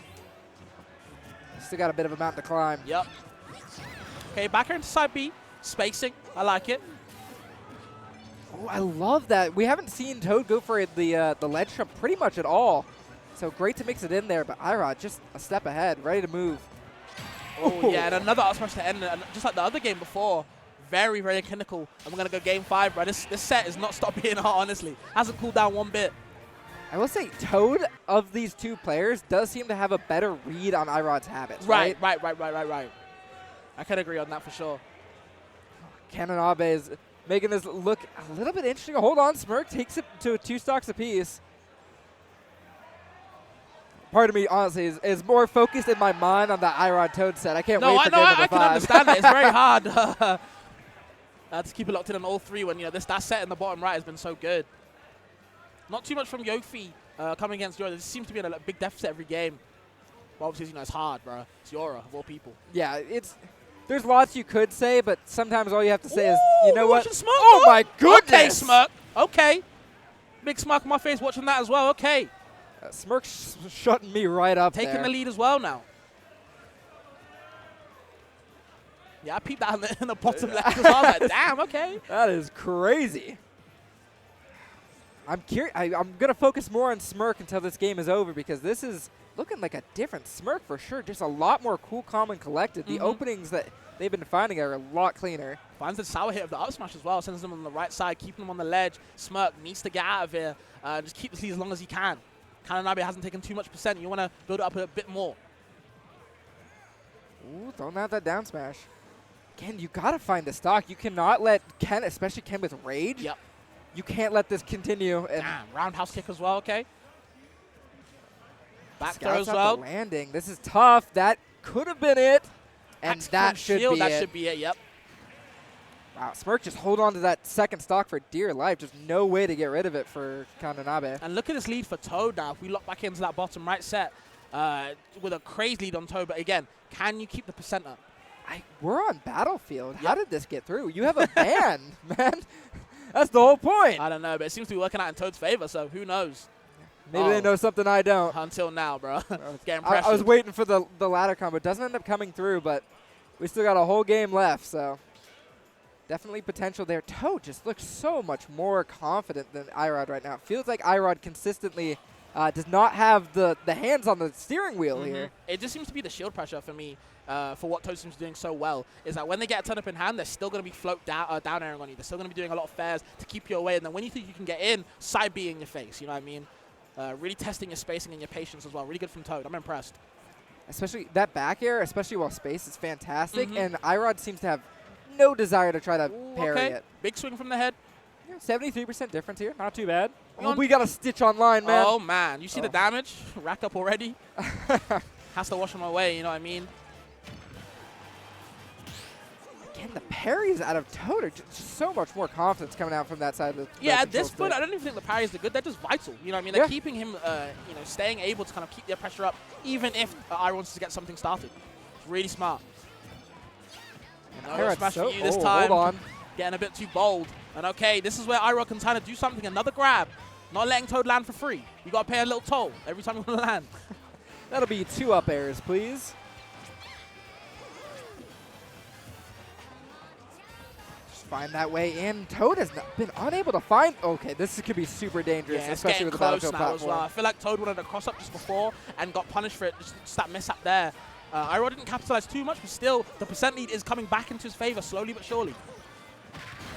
still got a bit of a mountain to climb. Yep. Okay, back here into side B. Spacing. I like it. Oh, I love that. We haven't seen Toad go for the ledge jump pretty much at all. So great to mix it in there, but Irod just a step ahead, ready to move. Oh, yeah, and another up smash to end it. And just like the other game before, very, very clinical. And we're going to go game 5, bro. This set is not stopped being hot, honestly. Hasn't cooled down one bit. I will say Toad, of these two players, does seem to have a better read on Irod's habits, right? Right. I can agree on that for sure. Kananabe is making this look a little bit interesting. Hold on, Smirk takes it to 2 stocks apiece. Part of me, honestly, is more focused in my mind on the Irod Toad set. I can't wait for game number 5. I can understand it. It's very hard to keep it locked in on all 3 when that set in the bottom right has been so good. Not too much from Yofi coming against Yora. There seems to be a big deficit every game. But obviously, it's hard, bro. It's Yora, of all people. Yeah, there's lots you could say, but sometimes all you have to say is, you know what? Smirk, oh, my goodness. Okay, Smirk. Okay. Big smirk on my face watching that as well. Okay. Smirk shutting me right up Taking the lead as well now. Yeah, I peeped that in the bottom left as well. Like, damn, okay. That is crazy. I'm curious. I'm going to focus more on Smirk until this game is over because this is looking like a different Smirk for sure. Just a lot more cool, calm, and collected. The openings that they've been finding are a lot cleaner. Finds the sour hit of the up smash as well. Sends them on the right side, keeping them on the ledge. Smirk needs to get out of here. Just keep the lead as long as he can. Kananabe hasn't taken too much percent. You want to build it up a bit more. Ooh, throwing out that down smash. Again, you got to find the stock. You cannot let Ken, especially Ken with rage. Yep. You can't let this continue. And Damn, roundhouse kick as well, okay. Back throw Scouts as out well. the landing. This is tough. That could have been it. And Axe that punch should shield, be that it. should be it, yep. Wow, Smirk just hold on to that second stock for dear life. Just no way to get rid of it for Kananabe. And look at this lead for Toad now. If we lock back into that bottom right set with a crazy lead on Toad. But again, can you keep the percent up? We're on Battlefield. Yep. How did this get through? You have a ban, man. That's the whole point. I don't know, but it seems to be working out in Toad's favor, so who knows? Maybe they know something I don't. Until now, bro. Getting I pressured. was waiting for the ladder combo. It doesn't end up coming through, but we still got a whole game left, so definitely potential there. Toad just looks so much more confident than Irod right now. It feels like Irod consistently does not have the hands on the steering wheel here. It just seems to be the shield pressure for me. For what Toad seems to be doing so well is that when they get a turn up in hand, they're still going to be float down airing on you. They're still going to be doing a lot of fairs to keep you away. And then when you think you can get in, side B in your face. You know what I mean? Really testing your spacing and your patience as well. Really good from Toad. I'm impressed. Especially that back air, especially while space is fantastic. And Irod seems to have no desire to try to parry it. Big swing from the head. 73% difference here. Not too bad. Oh, we got a Stitch online, man. Oh, man. You see the damage? Racked up already. Has to wash him away. You know what I mean? Again, the parries out of Toad are just so much more confidence coming out from that side of the Yeah, at this point, I don't even think the parries are good. They're just vital. You know what I mean? They're keeping him, staying able to kind of keep their pressure up, even if Irod wants to get something started. It's really smart. And smash for you this time. Hold on. Getting a bit too bold. And okay, this is where Irod can kind of do something. Another grab. Not letting Toad land for free. You got to pay a little toll every time you want to land. That'll be 2 up airs, please. Find that way in. Toad has been unable to find. Okay, this could be super dangerous, Yeah, especially with the Battlefield now platform. as well. I feel like Toad wanted a cross up just before and got punished for it. Just that mishap there. Irod didn't capitalize too much, but still, the percent lead is coming back into his favor slowly but surely.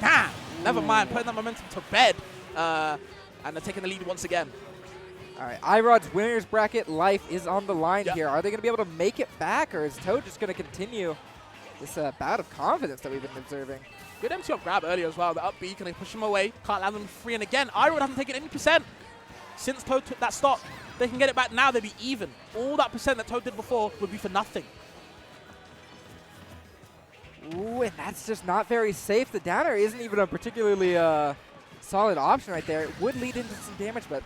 Nah, never mind. Putting that momentum to bed, and they're taking the lead once again. All right, Irod's winners bracket life is on the line here. Are they going to be able to make it back, or is Toad just going to continue this bout of confidence that we've been observing? Good empty up grab earlier as well. The up B, can they push him away? Can't land them free. And again, Irod hasn't taken any percent since Toad took that stock. They can get it back now. They'd be even. All that percent that Toad did before would be for nothing. Ooh, and that's just not very safe. The down air isn't even a particularly solid option right there. It would lead into some damage, but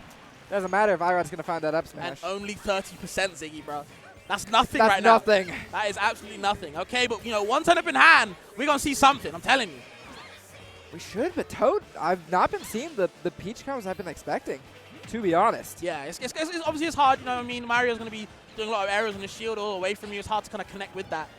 doesn't matter if Irod's going to find that up smash. And only 30%, Ziggy, bro. That's nothing That's right now. nothing. That is absolutely nothing. Okay, but, one turn up in hand, we're going to see something. I'm telling you. We should, but Toad, I've not been seeing the peach combos I've been expecting, to be honest. Yeah, it's obviously it's hard. You know what I mean? Mario's going to be doing a lot of arrows on his shield all away from you. It's hard to kind of connect with that.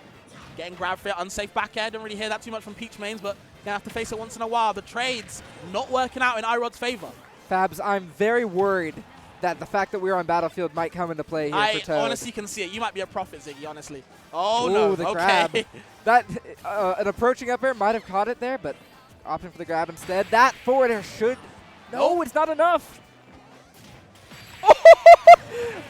Getting grabbed for it, unsafe back air. Don't really hear that too much from Peach mains, but gonna have to face it once in a while. The trades not working out in Irod's favor. Fabs, I'm very worried that the fact that we're on Battlefield might come into play here for Toad. I honestly can see it. You might be a prophet, Ziggy, honestly. Oh, ooh, no. the okay. grab. That, an approaching up air might have caught it there, but opting for the grab instead. That forward air should... No, it's not enough.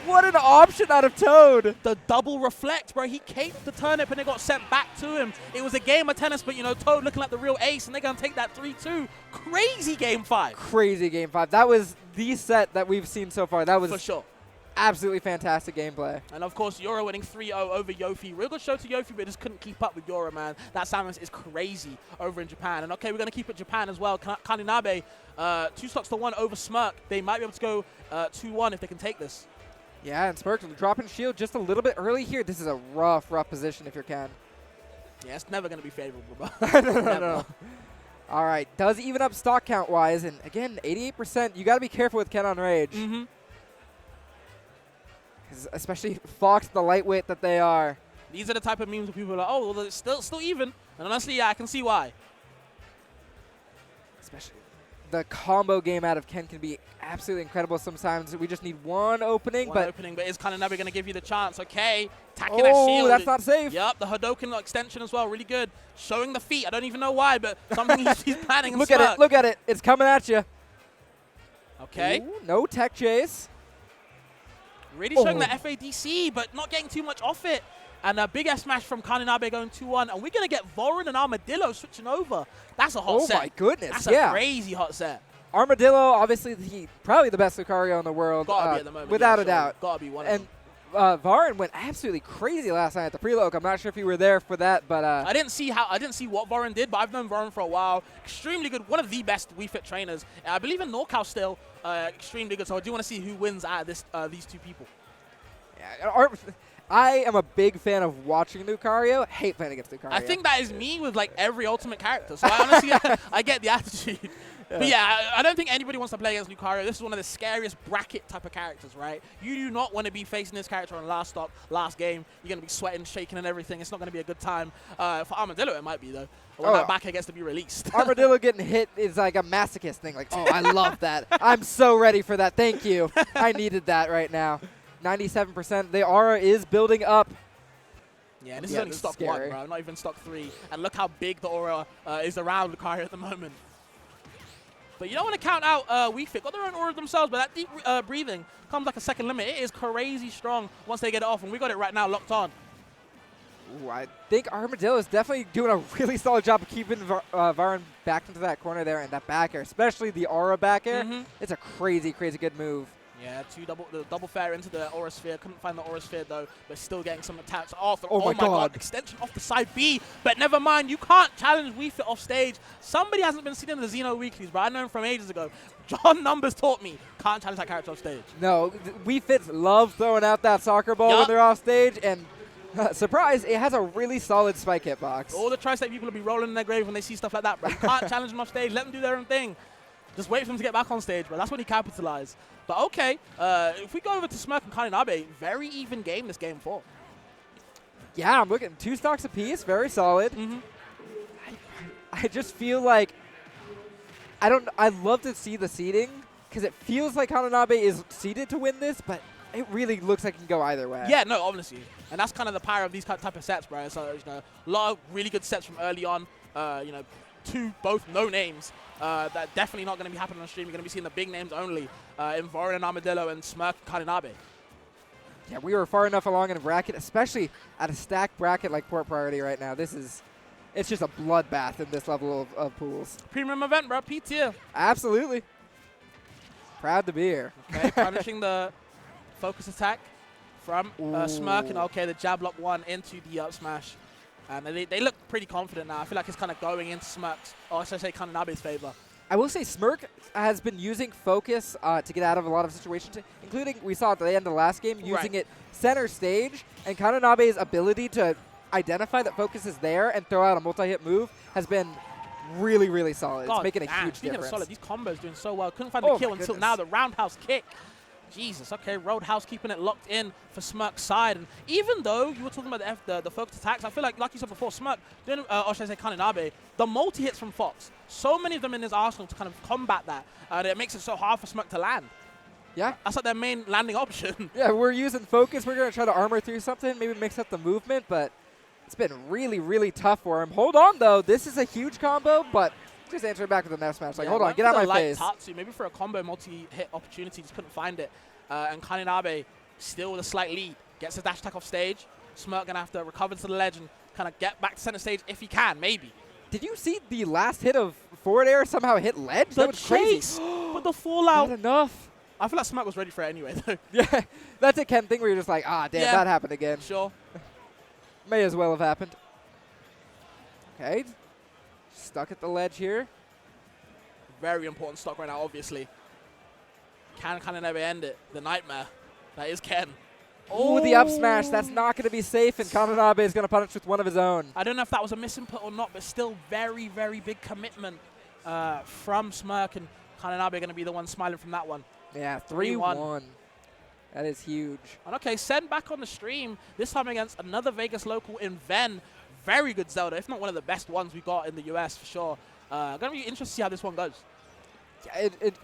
What an option out of Toad. The double reflect, bro. He caped the turnip and it got sent back to him. It was a game of tennis, but, Toad looking like the real ace, and they're going to take that 3-2. Crazy game 5. Crazy game 5. That was the set that we've seen so far. That was for sure. Absolutely fantastic gameplay. And, of course, Yoro winning 3-0 over Yofi. Real good show to Yofi, but just couldn't keep up with Yoro, man. That Samus is crazy over in Japan. And, okay, we're going to keep it Japan as well. Kaninabe, 2 stocks to 1 over Smirk. They might be able to go 2-1 if they can take this. Yeah, and Smirk dropping shield just a little bit early here. This is a rough position if you can. Yeah, it's never going to be favorable, bro. No. All right, does even up stock count-wise. And, again, 88%. You got to be careful with Ken on Rage. Especially Fox, the lightweight that they are. These are the type of memes where people are like, oh, well, it's still even. And honestly, yeah, I can see why. Especially the combo game out of Ken can be absolutely incredible sometimes. We just need one opening. But is Kananabe going to give you the chance? Okay, attacking that shield. Oh, that's not safe. Yep, the Hadoken extension as well, really good. Showing the feet. I don't even know why, but something he's planning. Look at it. Look at it. It's coming at you. Okay. Ooh, no tech chase. Really showing the FADC, but not getting too much off it. And a big F smash from Kananabe going 2-1. And we're going to get Voron and Armadillo switching over. That's a hot set. Oh, my goodness. That's a crazy hot set. Armadillo, obviously, probably the best Lucario in the world. Gotta be at the moment. Without a doubt. Gotta be one of them. And Voron went absolutely crazy last night at the preload. I'm not sure if you were there for that, but I didn't see what Voron did, but I've known Voron for a while. Extremely good. One of the best Wii Fit trainers. I believe in NorCal still. Extremely good. So I do want to see who wins out of these two people. Yeah, I am a big fan of watching Lucario. Hate playing against Lucario. I think that is me with like every Ultimate character. So I honestly, I get the attitude. Yeah. But yeah, I don't think anybody wants to play against Lucario. This is one of the scariest bracket type of characters, right? You do not want to be facing this character on last stop, last game. You're going to be sweating, shaking, and everything. It's not going to be a good time. For Armadillo, it might be, though. When that back air gets to be released. Armadillo getting hit is like a masochist thing. Like, oh, I love that. I'm so ready for that. Thank you. I needed that right now. 97%. The aura is building up. Yeah, this is only stock 1, bro. Not even stock 3. And look how big the aura is around Lucario at the moment. But you don't want to count out Wii Fit. Got their own aura themselves, but that deep breathing comes like a second limit. It is crazy strong once they get it off, and we got it right now locked on. Ooh, I think Armadillo is definitely doing a really solid job of keeping Voron back into that corner there and that back air, especially the aura back air. It's a crazy, crazy good move. Yeah, the double fair into the Aura Sphere. Couldn't find the Aura Sphere, though, but still getting some attacks off. Oh my God. Extension off the side B. But never mind, you can't challenge Wii Fit off stage. Somebody hasn't been seen in the Xeno Weeklies, but I know him from ages ago. John Numbers taught me, can't challenge that character off stage. No, Wii Fits love throwing out that soccer ball when they're off stage, and surprise, it has a really solid spike hitbox. All the Tri-State people will be rolling in their grave when they see stuff like that, bro. You can't challenge them off stage. Let them do their own thing. Just wait for them to get back on stage, bro. That's when he capitalized. But okay, if we go over to Smirk and Kananabe, very even game this game 4. Yeah, I'm looking 2 stocks apiece, very solid. I just feel like I'd love to see the seeding because it feels like Kananabe is seeded to win this, but it really looks like it can go either way. Yeah, no, obviously, and that's kind of the power of these type of sets, bro. So a lot of really good sets from early on. Both no names. That definitely not going to be happening on stream. You're going to be seeing the big names only in Voron and Armadillo and Smirk and Kananabe. Yeah, we were far enough along in a bracket, especially at a stacked bracket like Port Priority right now. It's just a bloodbath in this level of pools. Premium event, bro. P-tier. Absolutely. Proud to be here. Okay, punishing the focus attack from Smirk, and okay, the jab lock 1 into the up smash. And they look pretty confident now. I feel like it's kind of going into Smirk's, or should I say Kananabe's favor. I will say Smirk has been using focus to get out of a lot of situations, including we saw at the end of the last game, using it center stage. And Kananabe's ability to identify that focus is there and throw out a multi-hit move has been really, really solid. It's making a huge difference. Solid. These combos doing so well. Couldn't find the kill until now. The roundhouse kick. Jesus, okay, Roadhouse keeping it locked in for Smirk's side. And even though you were talking about the focus attacks, I feel like you said before, Smirk, or should I say Kananabe, the multi-hits from Fox, so many of them in his arsenal to kind of combat that, it makes it so hard for Smirk to land. Yeah. That's like their main landing option. Yeah, we're using focus. We're going to try to armor through something, maybe mix up the movement, but it's been really, really tough for him. Hold on, though. This is a huge combo, but just answer it back with the F smash. Like, hold on, get out of my face. Tatsu, maybe for a combo multi-hit opportunity, just couldn't find it. And Kananabe, still with a slight lead, gets his dash attack off stage. Smirk going to have to recover to the ledge and kind of get back to center stage if he can, maybe. Did you see the last hit of forward air somehow hit ledge? That was crazy. But the fallout. Not enough. I feel like Smirk was ready for it anyway, though. Yeah, that's a Ken thing where you're just like, ah, damn, that happened again. Sure. May as well have happened. Okay. Stuck at the ledge here. Very important stock right now, obviously. Can Kananabe end it? The nightmare. That is Ken. Oh, the up smash. That's not going to be safe, and Kananabe is going to punish with one of his own. I don't know if that was a misinput or not, but still very, very big commitment from Smirk, and Kananabe going to be the one smiling from that one. Yeah, 3-1. That is huge. And okay, Sen back on the stream, this time against another Vegas local in Ven. Very good Zelda, if not one of the best ones we got in the US for sure. Going to be interesting to see how this one goes.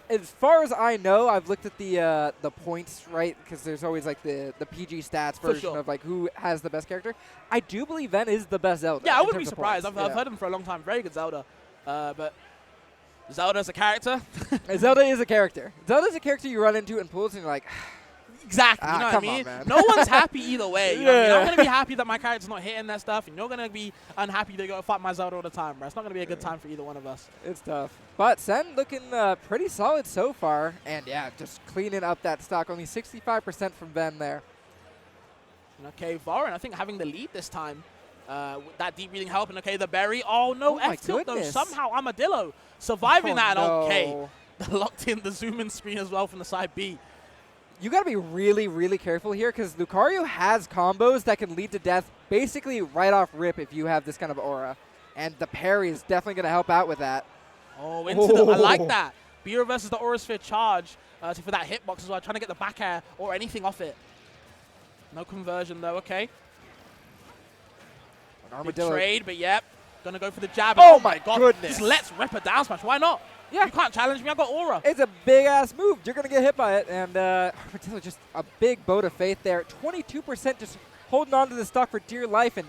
As far as I know, I've looked at the points, right? Because there's always like the PG stats version of like who has the best character. I do believe Ven is the best Zelda. Yeah, I wouldn't be surprised. I've heard him for a long time. Very good Zelda. But Zelda as a character? Zelda is a character. Zelda is a character you run into in pools and you're like, exactly. You know what I mean? No one's happy either way. You know what I mean? I'm going to be happy that my character's not hitting that stuff, and you're going to be unhappy they go fight my Zelda all the time, bro. It's not going to be a good time for either one of us. It's tough. But Sen looking pretty solid so far. And, yeah, just cleaning up that stock. Only 65% from Ven there. Okay, Varin, I think having the lead this time. With that deep breathing helping. Okay, the berry. Oh, no, F-tilt, though. Somehow Armadillo surviving that. And okay, locked in the zoom-in screen as well from the side B. You got to be really, really careful here because Lucario has combos that can lead to death basically right off rip if you have this kind of aura. And the parry is definitely going to help out with that. Oh, I like that. Beer versus the Aura Sphere charge for that hitbox as well, trying to get the back air or anything off it. No conversion, though. Okay. Armadillo. Good trade, but yep. Going to go for the jab. Oh, my goodness. Just let's rip a down smash. Why not? Yeah. You can't challenge me. I've got aura. It's a big-ass move. You're going to get hit by it. And Armadillo just a big boat of faith there. 22% just holding on to the stock for dear life. And,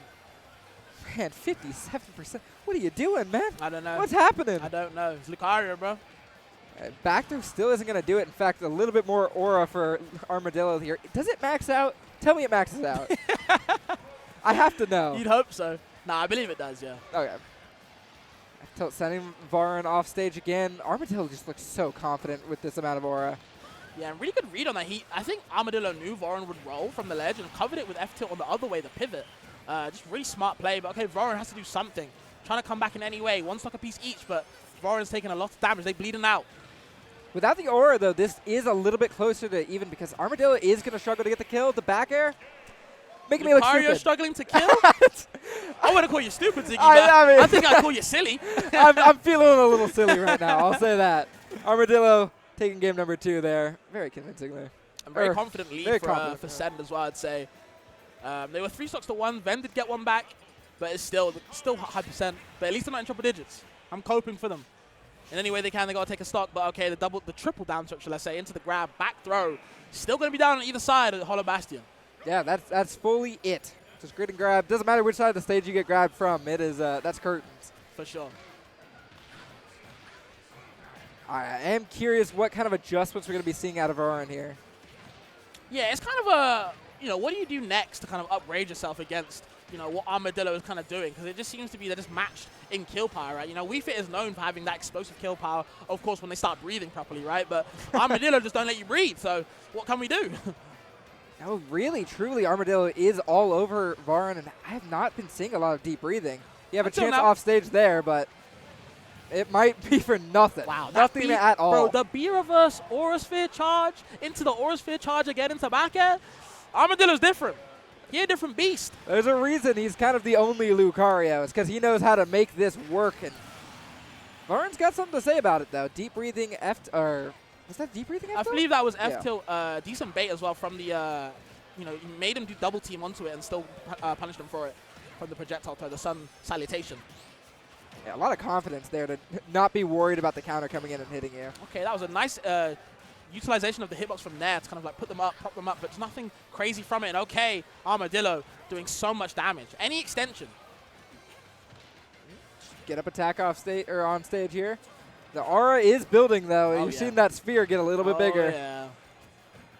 man, 57%. What are you doing, man? I don't know. What's happening? I don't know. It's Lucario, bro. Back throw still isn't going to do it. In fact, a little bit more aura for Armadillo here. Does it max out? Tell me it maxes out. I have to know. You'd hope so. Nah, I believe it does, yeah. Okay. Sending Varin off stage again. Armadillo just looks so confident with this amount of aura. Yeah, really good read on that. I think Armadillo knew Varin would roll from the ledge and covered it with F-tilt on the other way, the pivot. Just really smart play. But okay, Varin has to do something. Trying to come back in any way. One stock a piece each, but Varin's taking a lot of damage. They're bleeding out. Without the aura, though, this is a little bit closer to even because Armadillo is going to struggle to get the kill. The back air. Making me look stupid. Struggling to kill? I wouldn't call you stupid, Ziggy, I think I'd call you silly. I'm feeling a little silly right now. I'll say that. Armadillo taking game number 2 there. Very convincingly. I'm very confident lead for Send as well, I'd say. They were 3 stocks to 1. Ven did get one back, but it's still high percent. But at least they're not in triple digits. I'm coping for them. In any way they can, they got to take a stock. But okay, the triple down structure, let's say, into the grab, back throw. Still going to be down on either side of the Hollow Bastion. Yeah, that's fully it. Just grid and grab. Doesn't matter which side of the stage you get grabbed from. It is that's curtains. For sure. All right, I am curious what kind of adjustments we're going to be seeing out of Varin here. Yeah, it's kind of a, what do you do next to kind of upgrade yourself against, what Armadillo is kind of doing? Because it just seems to be they're just matched in kill power, right? Wii Fit is known for having that explosive kill power, of course, when they start breathing properly, right? But Armadillo just don't let you breathe, so what can we do? Oh, really, truly, Armadillo is all over Varin, and I have not been seeing a lot of deep breathing. You have a chance off stage there, but it might be for nothing. Wow. Nothing at all. Bro, the B reverse Aura Sphere charge into the Aura Sphere charge again into back air. Armadillo's different. He's a different beast. There's a reason he's kind of the only Lucario. It's because he knows how to make this work. And Varin's got something to say about it, though. Deep breathing was that deep breathing F-tilt? I believe that was F-tilt. Decent bait as well from the, he made him do double team onto it and still punished him for it from the projectile to the sun salutation. Yeah, a lot of confidence there to not be worried about the counter coming in and hitting you. Okay, that was a nice utilization of the hitbox from there to kind of like put them up, prop them up, but there's nothing crazy from it. And okay, Armadillo doing so much damage. Any extension. Get up attack off stage or on stage here. The aura is building though. You've seen that sphere get a little bit bigger. Yeah.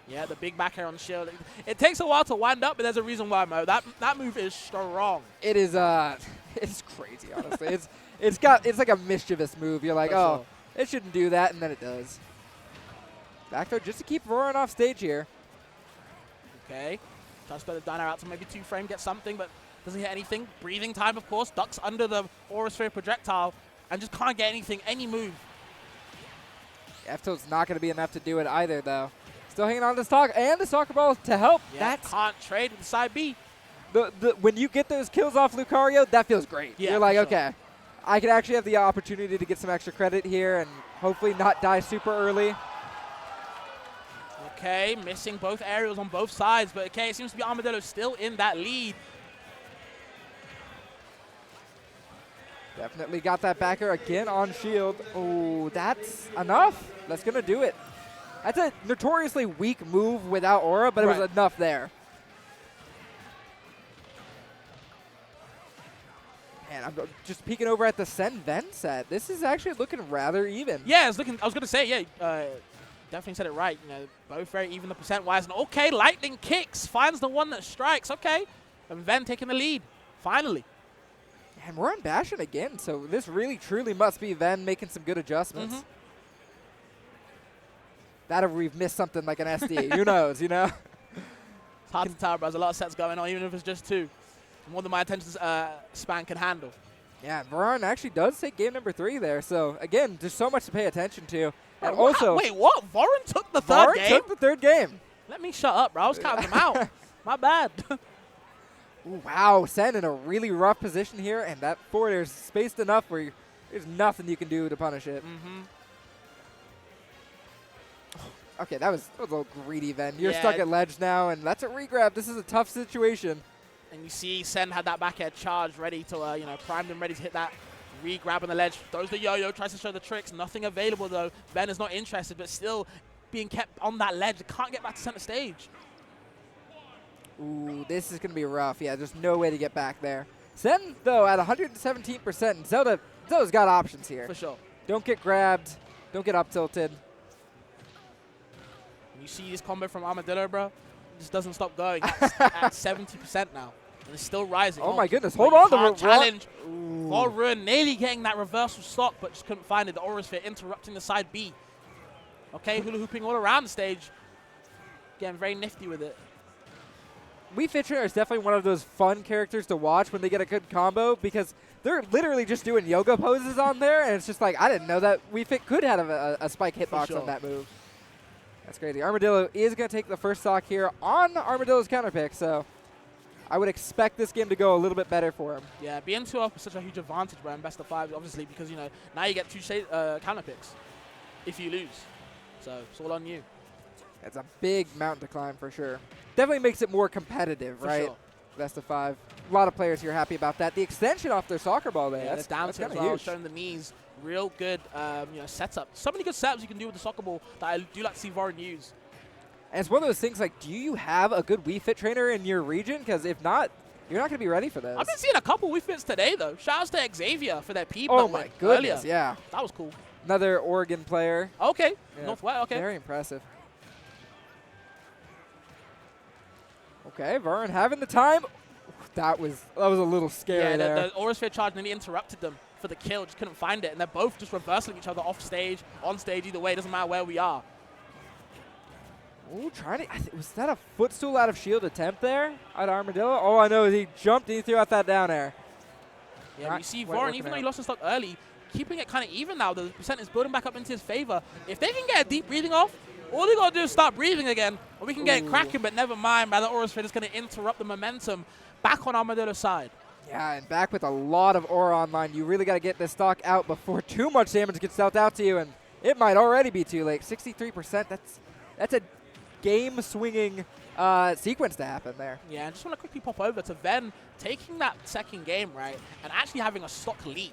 Yeah, the big back air on the shield. It takes a while to wind up, but there's a reason why, Mo. That move is strong. It is it's crazy, honestly. it's like a mischievous move. You're like, it shouldn't do that, and then it does. Back throw just to keep Varin off stage here. Okay. Tries to go the diner out to maybe 2-frame, get something, but doesn't hit anything. Breathing time, of course. Ducks under the Aura Sphere projectile and just can't get anything, any move. F-tilt's not going to be enough to do it either, though. Still hanging on to the stock and the soccer ball to help. Yeah, can't trade with the side B. When you get those kills off Lucario, that feels great. Yeah, you're like, okay, I can actually have the opportunity to get some extra credit here and hopefully not die super early. Okay, missing both aerials on both sides, but okay, it seems to be Armadillo still in that lead. Definitely got that backer again on shield. Oh, that's enough. That's going to do it. That's a notoriously weak move without aura, but it was enough there. Man, I'm just peeking over at the Sen Ven set. This is actually looking rather even. Yeah, I was going to say, definitely said it right. You know, both very even the percent-wise. And okay, Lightning kicks, finds the one that strikes. Okay, and Ven taking the lead, finally. And we're on Bastion again, so this really, truly must be Ven making some good adjustments. That or we've missed something like an SD. Who knows, you know? It's hard to tell, but there's a lot of sets going on, even if it's just 2. More than my attention span can handle. Yeah, Varan actually does take game number 3 there. So, again, there's so much to pay attention to. Bro, And also, wait, what? Varan took the third game? Varan took the 3rd game. Let me shut up, bro. I was counting them out. My bad. Ooh, wow, Sen in a really rough position here, and that forward air is spaced enough where there's nothing you can do to punish it. Okay, that was a little greedy, Ven. You're stuck at ledge now, and that's a regrab. This is a tough situation. And you see Sen had that back air charge ready to, primed and ready to hit that re-grab on the ledge. Throws the yo-yo, tries to show the tricks. Nothing available, though. Ven is not interested, but still being kept on that ledge. Can't get back to center stage. Ooh, this is going to be rough. Yeah, there's no way to get back there. Sen, though, at 117%. And Zelda's got options here. For sure. Don't get grabbed. Don't get up-tilted. You see this combo from Armadillo, bro? It just doesn't stop going. At 70% now. And it's still rising. Oh, my goodness. Hold on. The challenge. Vorun nearly getting that reversal stock, but just couldn't find it. The Aura Sphere interrupting the side B. Okay, hula hooping all around the stage. Getting very nifty with it. Wii Fit Trainer is definitely one of those fun characters to watch when they get a good combo because they're literally just doing yoga poses on there, and it's just like, I didn't know that Wii Fit could have a spike hitbox on that move. That's crazy. Armadillo is going to take the first stock here on Armadillo's counter pick, so I would expect this game to go a little bit better for him. Yeah, being 2-up is such a huge advantage, bro, in best of 5, obviously, because, now you get 2 counter picks if you lose. So it's all on you. It's a big mountain to climb for sure. Definitely makes it more competitive, for right? Sure. Best of 5. A lot of players here happy about that. The extension off their soccer ball there. Yeah, that's down that's to kind of huge. showing the knees. Real good setup. So many good setups you can do with the soccer ball that I do like to see Varan use. And it's one of those things like, do you have a good Wii Fit trainer in your region? Because if not, you're not going to be ready for this. I've been seeing a couple Wii Fits today, though. Shout out to Xavier for their P. Oh, my goodness, earlier. yeah. That was cool. Another Oregon player. Okay. Yeah. Northwest, okay. Very impressive. Okay, Varan having the time. That was a little scary there. The Aura Sphere charge nearly interrupted them for the kill. Just couldn't find it. And they're both just reversing each other off stage, on stage, either way. It doesn't matter where we are. Ooh, was that a footstool out of shield attempt there at Armadillo? All I know is he jumped and he threw out that down air. Yeah, you see Varan, even though he lost his stock early, keeping it kind of even now. The percent is building back up into his favor. If they can get a deep breathing off, all they got to do is start breathing again, or we can get it cracking, but never mind. By the Aura Sphere is going to interrupt the momentum back on Armadillo's side. Yeah, and back with a lot of aura online. You really got to get this stock out before too much damage gets dealt out to you, and it might already be too late. 63%, that's a game-swinging sequence to happen there. Yeah, I just want to quickly pop over to Ven taking that second game, right, and actually having a stock lead.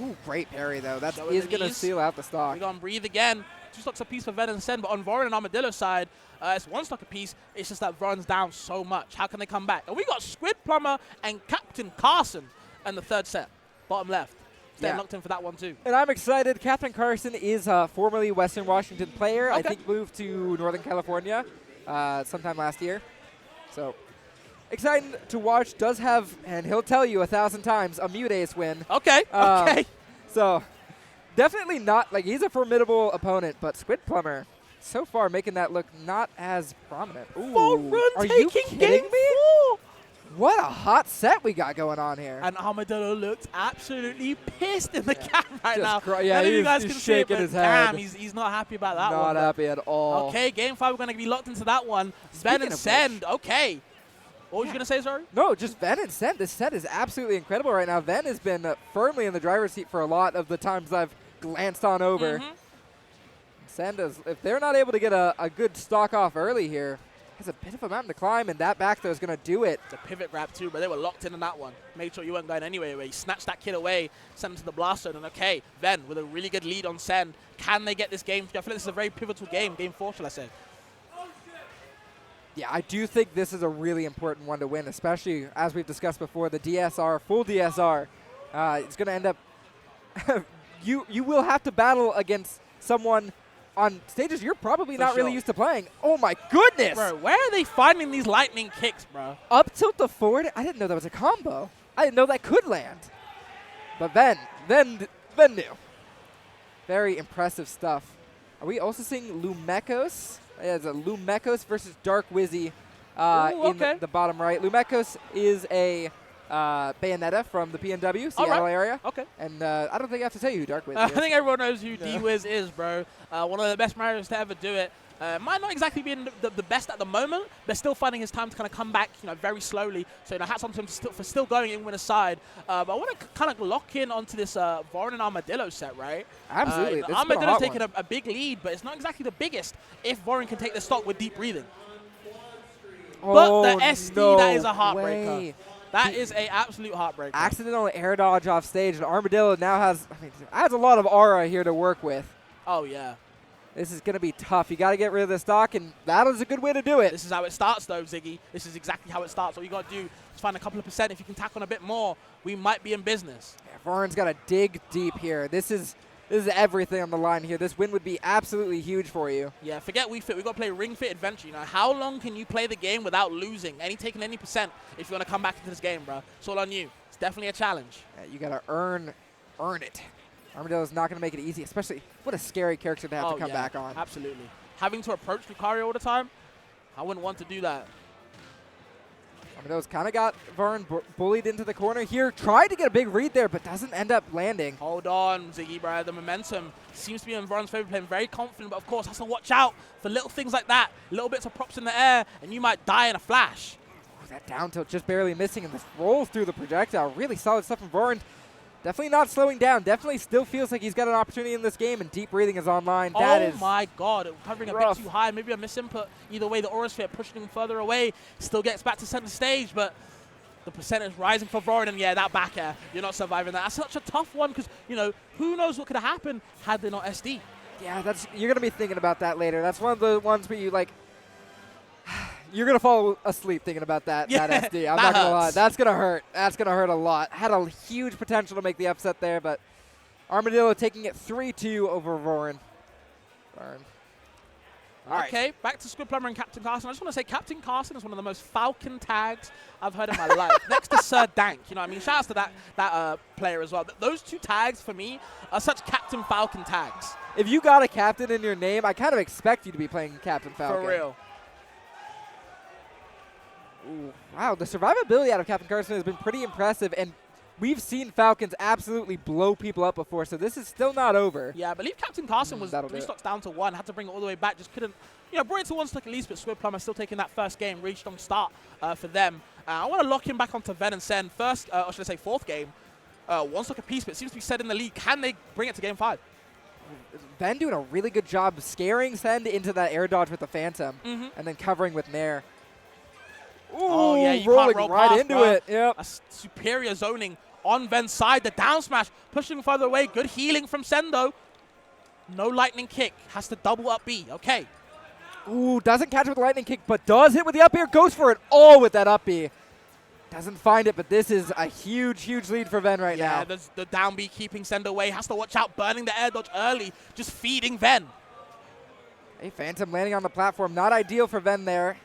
Ooh, great parry, though. That is going to seal out the stock. We're going to breathe again. 2 stocks apiece for Ven and Sen, but on Varan and Armadillo's side, it's 1 stock apiece. It's just that Varan's down so much. How can they come back? And we got Squid Plumber and Captain Carson in the 3rd set, bottom left. Staying locked in for that one, too. And I'm excited. Captain Carson is a formerly Western Washington player. Okay. I think moved to Northern California sometime last year. So exciting to watch. Does have, and he'll tell you 1,000 times, a Mute Ace win. Okay, okay. So definitely not, like, he's a formidable opponent, but Squid Plumber so far making that look not as prominent. Ooh, are you kidding me? 4? What a hot set we got going on here. And Armadillo looks absolutely pissed in the cam right now. Yeah, none of you guys he's can see it, shaking but his head. damn, he's not happy about that one. Not happy at all. Okay, game 5, we're going to be locked into that one. Ven and Sen, okay. What was you going to say, sorry? No, just Ven and Sen. This set is absolutely incredible right now. Ven has been firmly in the driver's seat for a lot of the times I've glanced on over. Sen does, if they're not able to get a good stock off early here, has a bit of a mountain to climb, and that back throw is going to do it. The pivot grab too, but they were locked in on that one. Made sure you weren't going anywhere. Where he snatched that kid away, sent him to the blast zone, and okay, Ven with a really good lead on Sen. Can they get this game? I feel like this is a very pivotal game. Game 4, shall I say. Yeah, I do think this is a really important one to win, especially as we've discussed before, the DSR, full DSR. It's going to end up you will have to battle against someone on stages you're probably not really used to playing. Oh my goodness! Bro, where are they finding these lightning kicks, bro? Up tilt to forward? I didn't know that was a combo. I didn't know that could land. But Ven knew. Very impressive stuff. Are we also seeing Lumekos? Yeah, it's a Lumekos versus Dark Wizzy in the bottom right. Lumekos is a Bayonetta from the PNW, Seattle area. Okay. And I don't think I have to tell you who Dark Wizzy is. I think everyone knows who D-Wiz is, bro. One of the best Marios to ever do it. Might not exactly be the best at the moment, but still finding his time to kind of come back, very slowly. So, hats on to him for still going in winner's side. But I want to kind of lock in onto this Vorin and Armadillo set, right? Absolutely. Armadillo's taking a big lead, but it's not exactly the biggest if Vorin can take the stock with deep breathing. But the SD, that is a heartbreaker. That is an absolute heartbreaker. Accidental air dodge off stage, and Armadillo now has a lot of aura here to work with. Oh, yeah. This is going to be tough. You got to get rid of the stock, and that is a good way to do it. This is how it starts, though, Ziggy. This is exactly how it starts. All you got to do is find a couple of percent. If you can tack on a bit more, we might be in business. Yeah, Vorin's got to dig deep here. This is everything on the line here. This win would be absolutely huge for you. Yeah, forget Wii Fit. We've got to play Ring Fit Adventure. How long can you play the game without losing? Taking any percent if you want to come back into this game, bro. It's all on you. It's definitely a challenge. Yeah, you got to earn it. Armadillo's not going to make it easy, especially what a scary character to have to come back on. Absolutely. Having to approach Lucario all the time, I wouldn't want to do that. Armadillo's kind of got Vorin bullied into the corner here. Tried to get a big read there, but doesn't end up landing. Hold on, Ziggy, bro. The momentum seems to be in Vorin's favor, playing very confident, but of course has to watch out for little things like that. Little bits of props in the air, and you might die in a flash. Ooh, that down tilt just barely missing, and this rolls through the projectile. Really solid stuff from Vorin. Definitely not slowing down. Definitely still feels like he's got an opportunity in this game, and deep breathing is online. That is my God. Covering rough. A bit too high. Maybe a misinput. Either way, the Aura Sphere pushing him further away. Still gets back to center stage, but the percentage rising for Vorin. And yeah, that back air, you're not surviving that. That's such a tough one because, who knows what could have happened had they not SD. Yeah, you're going to be thinking about that later. That's one of the ones where you you're going to fall asleep thinking about that SD. I'm not going to lie. That's going to hurt. That's going to hurt a lot. Had a huge potential to make the upset there, but Armadillo taking it 3-2 over Vorin. Okay, back to Squid Plumber and Captain Carson. I just want to say Captain Carson is one of the most Falcon tags I've heard in my life. Next to Sir Dank. Shout out to that player as well. Those two tags, for me, are such Captain Falcon tags. If you got a captain in your name, I kind of expect you to be playing Captain Falcon. For real. Ooh, wow, the survivability out of Captain Carson has been pretty impressive, and we've seen Falcons absolutely blow people up before, so this is still not over. Yeah, I believe Captain Carson was 3 stocks down to 1, had to bring it all the way back, just couldn't, brought it to 1 stock at least, but Squid Plumber still taking that first game, really strong start for them. I want to lock him back onto Ven and Sen. First, or should I say fourth game, 1 stock apiece, but it seems to be set in the lead. Can they bring it to game 5? Ven doing a really good job scaring Sen into that air dodge with the Phantom, and then covering with Nair. Ooh, you rolling can't roll right past, into bro. it. Yep. A superior zoning on Ven's side. The down smash pushing further away. Good healing from Sendo. No lightning kick. Has to double up B. Okay. Ooh, doesn't catch it with the lightning kick, but does hit with the up air. Goes for it all with that up B. Doesn't find it, but this is a huge, huge lead for Ven right now. Yeah, there's the down B keeping Sendo away. Has to watch out. Burning the air dodge early. Just feeding Ven. Hey, Phantom landing on the platform. Not ideal for Ven there.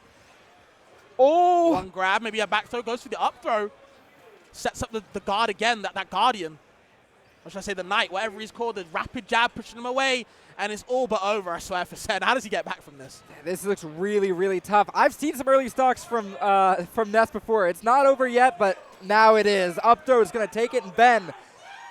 Oh! One grab, maybe a back throw, goes for the up throw. Sets up the guard again, that Guardian. Or should I say the Knight, whatever he's called. The rapid jab pushing him away, and it's all but over, I swear, for Sen. How does he get back from this? Yeah, this looks really, really tough. I've seen some early stocks from Ness before. It's not over yet, but now it is. Up throw is going to take it, and Ven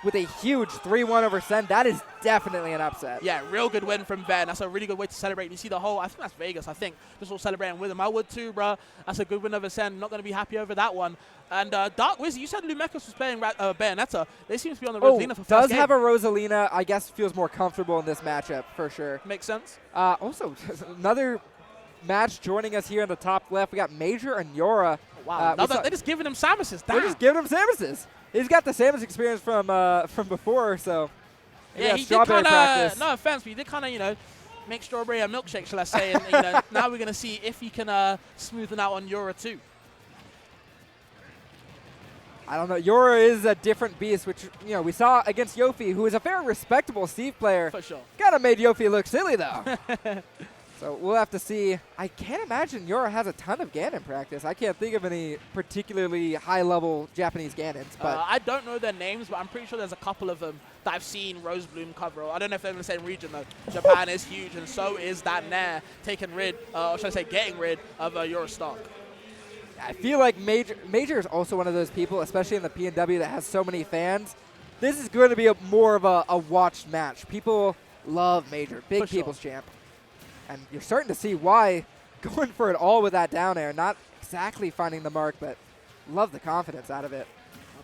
with a huge 3-1 over Sen. That is definitely an upset. Yeah, real good win from Ven. That's a really good way to celebrate. You see the whole, I think that's Vegas, I think, just all celebrating with him. I would too, bro. That's a good win over Sen. Not going to be happy over that one. And Dark Wizzy, you said Lumekos was playing Bayonetta. They seem to be on the Rosalina for first does game. Have a Rosalina. I guess feels more comfortable in this matchup, for sure. Makes sense. Also, another match joining us here in the top left. We got Major and Yora. Wow, they're just giving him Samuses. They're just giving him Samuses. He's got the Samus experience from before, so yeah, he strawberry did practice. No offense, but he did kind of make strawberry a milkshake, shall I say? And now we're gonna see if he can smoothen out on Yora too. I don't know. Yora is a different beast, which we saw against Yofi, who is a very respectable Steve player. For sure. Kind of made Yofi look silly though. So we'll have to see. I can't imagine Yora has a ton of Ganon practice. I can't think of any particularly high-level Japanese Ganons. But I don't know their names, but I'm pretty sure there's a couple of them that I've seen Rosebloom cover. I don't know if they're in the same region, though. Japan is huge, and so is that Nair taking rid, or should I say getting rid, of Yora stock. I feel like Major is also one of those people, especially in the PNW, that has so many fans. This is going to be more of a watched match. People love Major. Big people's champ. And you're starting to see why going for it all with that down air. Not exactly finding the mark, but love the confidence out of it.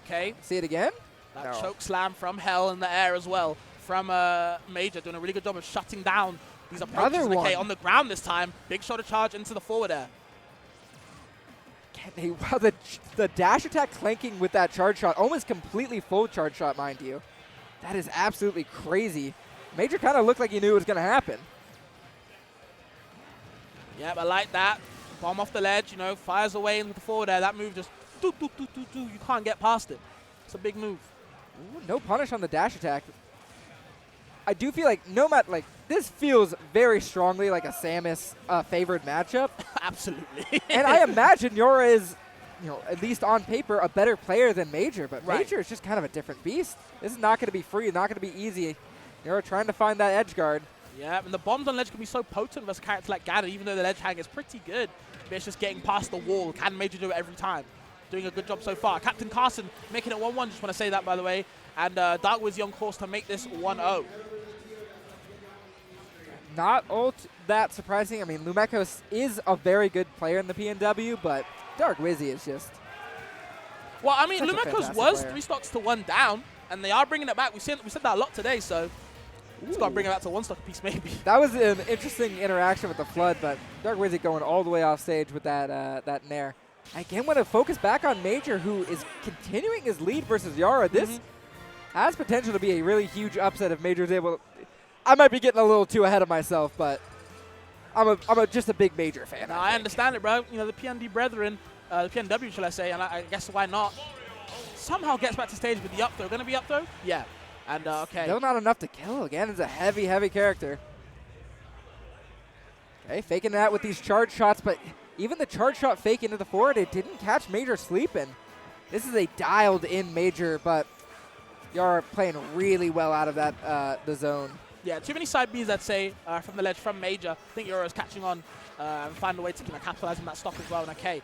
Okay. See it again? That choke slam from Hell in the air as well from Major, doing a really good job of shutting down these approaches. Okay, on the ground this time. Big shoulder charge into the forward air. Wow, the dash attack clanking with that charge shot, almost completely full charge shot, mind you. That is absolutely crazy. Major kind of looked like he knew it was going to happen. Yep, I like that. Bomb off the ledge, fires away into the forward air. That move just, you can't get past it. It's a big move. Ooh, no punish on the dash attack. I do feel like this feels very strongly like a Samus favored matchup. Absolutely. And I imagine Yora is, at least on paper, a better player than Major, but Major is just kind of a different beast. This is not going to be free, not going to be easy. Yora trying to find that edge guard. Yeah, and the bombs on ledge can be so potent versus a character like Ganon, even though the ledge hang is pretty good. But it's just getting past the wall. Can Major do it every time? Doing a good job so far. Captain Carson making it 1-1, just want to say that, by the way. And Dark Wizzy on course to make this 1-0. Not all that surprising. I mean, Lumekos is a very good player in the PNW, but Dark Wizzy is just... Well, I mean, Lumekos was 3 stocks to 1 down, and they are bringing it back. We said that a lot today, so... It's got to bring it back to 1 stock a piece, maybe. That was an interesting interaction with the Flood, but Dark Wizzy going all the way off stage with that Nair. I again want to focus back on Major, who is continuing his lead versus Yara. This has potential to be a really huge upset if Major is able to... I might be getting a little too ahead of myself, but I'm just a big Major fan. No, I understand it, bro. The PND brethren, the PNW, shall I say, and I guess why not, somehow gets back to stage with the up throw. Going to be up throw? Yeah. And, okay. Still not enough to kill. Again, it's a heavy, heavy character. Okay, faking that with these charge shots, but even the charge shot fake into the forward, it didn't catch Major sleeping. This is a dialed-in Major, but Yara playing really well out of that the zone. Yeah, too many side Bs, I'd say, from the ledge from Major. I think Yara's catching on and find a way to capitalize on that stock as well. And okay.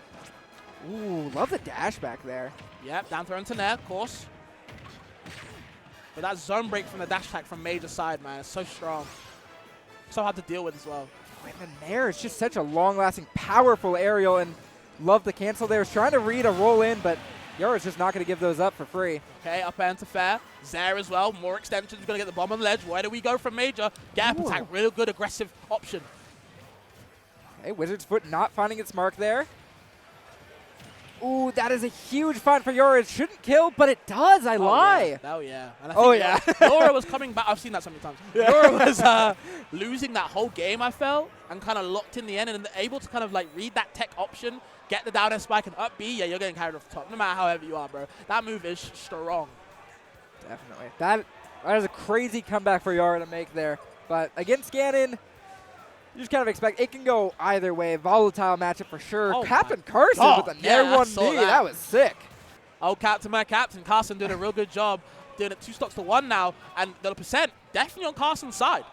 Ooh, love the dash back there. Yep, down throw into Nair, of course. But that zone break from the dash attack from Major's side, man, is so strong. So hard to deal with as well. And the Nair is just such a long-lasting, powerful aerial, and love the cancel there. Was trying to read a roll in, but Yara's just not going to give those up for free. Okay, up air into fair. Zair as well, more extensions, going to get the bomb on the ledge. Where do we go from Major? Gap attack, real good aggressive option. Okay, Wizard's Foot not finding its mark there. Ooh, that is a huge find for Yora. It shouldn't kill, but it does. I lie. Yeah. Oh, yeah. And I think Yora was coming back. I've seen that so many times. Yeah. Yora was losing that whole game, I felt, and kind of locked in the end and able to kind of read that tech option, get the down air spike and up B. Yeah, you're getting carried off the top, no matter however you are, bro. That move is strong. Definitely. That is a crazy comeback for Yara to make there. But against Ganon, you just kind of expect it can go either way. Volatile matchup for sure. Oh, Captain Carson with a Nair 1D. That was sick. Oh, Captain, my Captain. Carson doing a real good job. Doing it 2 stocks to 1 now. And the percent definitely on Carson's side.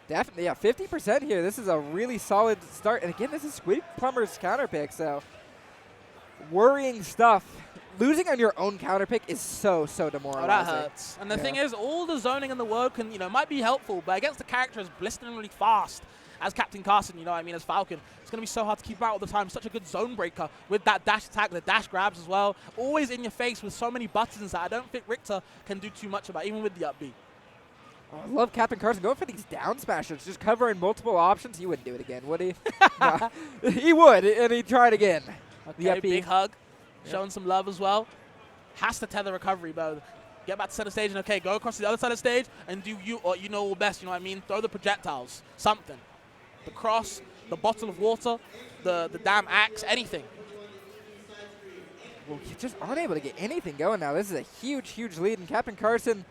Definitely, yeah. 50% here. This is a really solid start. And again, this is Squid Plumber's counter pick. So worrying stuff. Losing on your own counter pick is so demoralizing. Oh, that hurts. And the thing is, all the zoning in the world can, might be helpful, but against the character as blisteringly fast as Captain Carson, as Falcon, it's going to be so hard to keep out all the time. Such a good zone breaker with that dash attack, the dash grabs as well. Always in your face with so many buttons that I don't think Richter can do too much about, even with the up B. Oh, I love Captain Carson going for these down smashes, just covering multiple options. He wouldn't do it again, would he? No. He would, and he'd try it again. Okay, big hug. Showing some love as well. Has to tether recovery, but get back to center stage and, okay, go across to the other side of the stage and do what you know best, you know what I mean? Throw the projectiles, something. The cross, the bottle of water, the damn axe, anything. Well, you just aren't able to get anything going now. This is a huge, huge lead, and Captain Carson,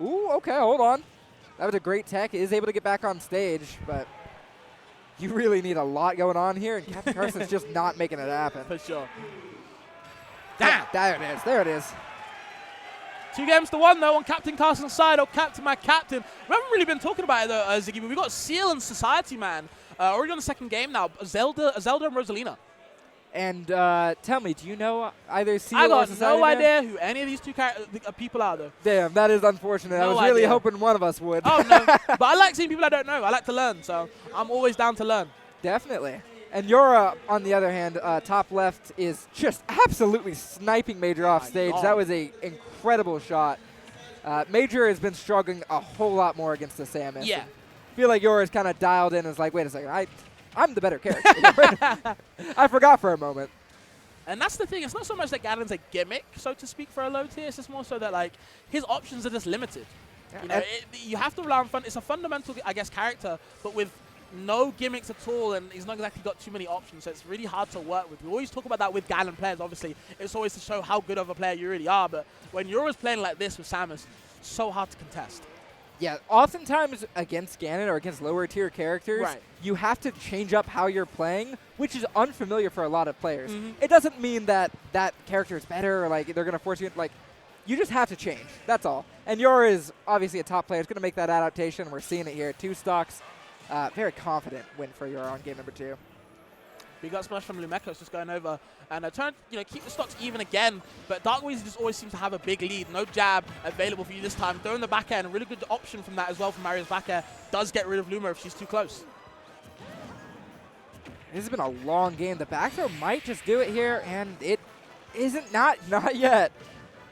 ooh, okay, hold on. That was a great tech. He is able to get back on stage, but you really need a lot going on here, and Captain Carson's just not making it happen. For sure. Damn! There it is. There it is. 2-1 though on Captain Carson's side. Oh, Captain, my captain. We haven't really been talking about it though, Ziggy, but we got Seal and Society Man already on the second game now. Zelda and Rosalina. And tell me, do you know either Seal I or got Society no Man? idea who any of these two people are though. Damn, that is unfortunate. I No was really idea. hoping one of us would. Oh no, but I like seeing people I don't know. I like to learn, so I'm always down to learn. Definitely. And Yora, on the other hand, top left, is just absolutely sniping Major off stage. God. That was a incredible shot. Major has been struggling a whole lot more against the Samus. Yeah. I feel like Yora's kind of dialed in and is like, wait a second, I'm the better character. I forgot for a moment. And that's the thing. It's not so much that Ganon's a gimmick, so to speak, for a low tier. It's just more so that like his options are just limited. Yeah. You know, you have to rely on fun. It's a fundamental, I guess, character, but with no gimmicks at all, and he's not exactly got too many options, so it's really hard to work with. We always talk about that with Ganon players, obviously. It's always to show how good of a player you really are, but when you're always playing like this with Samus, so hard to contest. Yeah, oftentimes against Ganon or against lower tier characters, Right. you have to change up how you're playing, which is unfamiliar for a lot of players. Mm-hmm. It doesn't mean that that character is better or like they're going to force you, like, you just have to change. That's all. And Yora is obviously a top player. It's going to make that adaptation. We're seeing it here. 2 stocks. Very confident win for Yora on game number 2. We got smash from Lumekos just going over and trying to keep the stocks even again. But Dark Weezy just always seems to have a big lead. No jab available for you this time. Throwing the back air, and a really good option from that as well from Mario's back air. Does get rid of Luma if she's too close. This has been a long game. The back throw might just do it here, and it isn't not yet.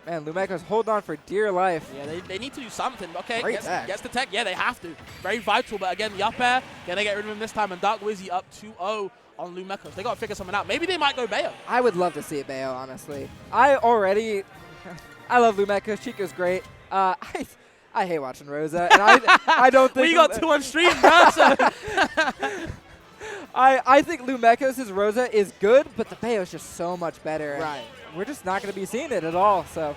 Man, Lumekos holding on for dear life. Yeah, they need to do something. Okay, Great tech. gets the tech. Yeah, they have to. Very vital, but again, the up air, gonna get rid of him this time, and Dark Weezy up 2-0 on Lumekos. They gotta figure something out. Maybe they might go Bayo. I would love to see it, Bayo, honestly. I love Lumekos. Chico's great. I hate watching Rosa, and I don't think... We got 2 on stream, bro, so. I think Lumekos' Rosa is good, but the Bayo's just so much better. Right. We're just not going to be seeing it at all, so...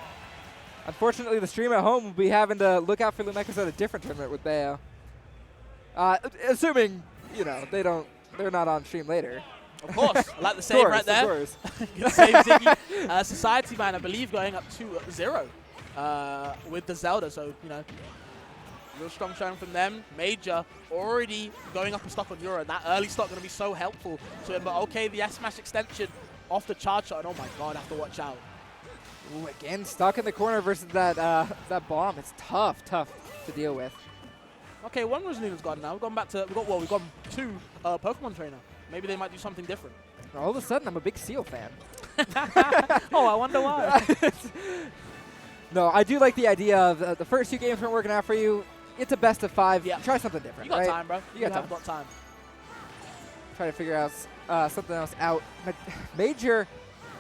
Unfortunately, the stream at home will be having to look out for Lumekos at a different tournament with Bayo. Assuming, they're not on stream later. Of course. I like the save right there. Of course. Good save, Ziggy. Society Man, I believe, going up 2-0 with the Zelda. So, real strong showing from them. Major already going up a stock on Yura. That early stock going to be so helpful to him. But okay, the S-Smash extension off the charge shot. And oh my god, I have to watch out. Ooh, again, stuck in the corner versus that bomb. It's tough to deal with. Okay, one Rosalina's gone now. We've gone back to, we've gone 2 Pokemon Trainer. Maybe they might do something different. All of a sudden, I'm a big Seal fan. Oh, I wonder why. No, I do like the idea of the first 2 games weren't working out for you. It's a best of 5. Yeah. Try something different, You got right? time, bro. You got got time. Try to figure out something else out. Major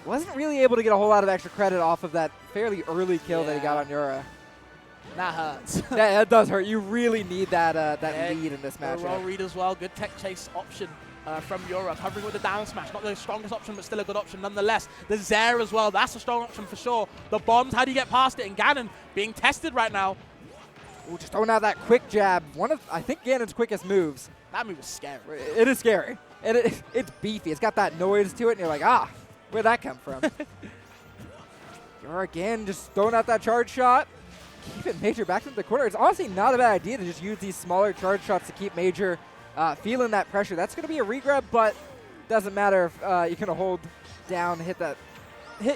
wasn't really able to get a whole lot of extra credit off of that fairly early kill that he got on Yura. That hurts. that does hurt. You really need that Yeah, lead in this matchup. Roll read as well. Good tech chase option from Yura. Covering with the down smash. Not the strongest option, but still a good option nonetheless. The Zair as well. That's a strong option for sure. The bombs, how do you get past it? And Ganon being tested right now. Ooh, just throwing out that quick jab. One of, I think, Ganon's quickest moves. That move is scary. It is scary. And it's beefy. It's got that noise to it, and you're like, where'd that come from? Yura again just throwing out that charge shot. Keeping Major back into the corner. It's honestly not a bad idea to just use these smaller charge shots to keep Major feeling that pressure. That's going to be a regrab, but doesn't matter if you're going to hold down, hit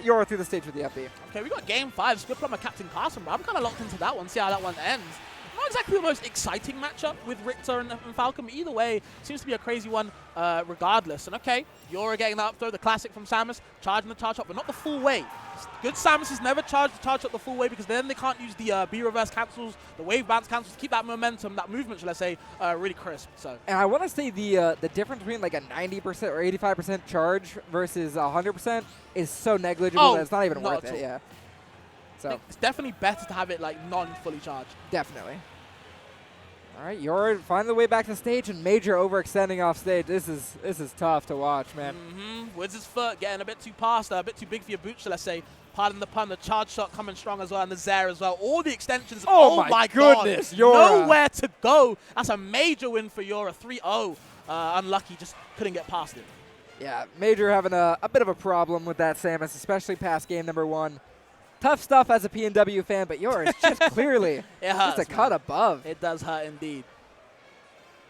Yura through the stage with the up B. Okay, we got game 5. Split from a Captain Carson, but I'm kind of locked into that one. See how that one ends. Not exactly the most exciting matchup with Richter and Falcon, but either way, seems to be a crazy one regardless. And okay, Yora getting that up throw, the classic from Samus, charging the charge up, but not the full way. Good Samus is never charge up the full way because then they can't use the B reverse cancels, the wave bounce cancels to keep that momentum, that movement, shall I say, really crisp. So. And I want to say the difference between like a 90% or 85% charge versus 100% is so negligible that it's not even worth it. Yeah. So it's definitely better to have it like non-fully charged. Definitely. All right, Yora finding the way back to the stage and Major overextending off stage. This is tough to watch, man. Wizard's foot getting a bit too past, a bit too big for your boots, shall I say. Pardon the pun, the charge shot coming strong as well, and the Zair as well. All the extensions. Oh my goodness, God. Yora. Nowhere to go. That's a major win for Yora. 3-0. Unlucky, just couldn't get past it. Yeah, Major having a bit of a problem with that Samus, especially past game number 1. Tough stuff as a PNW fan, but Yora is just clearly just a cut above. It does hurt indeed.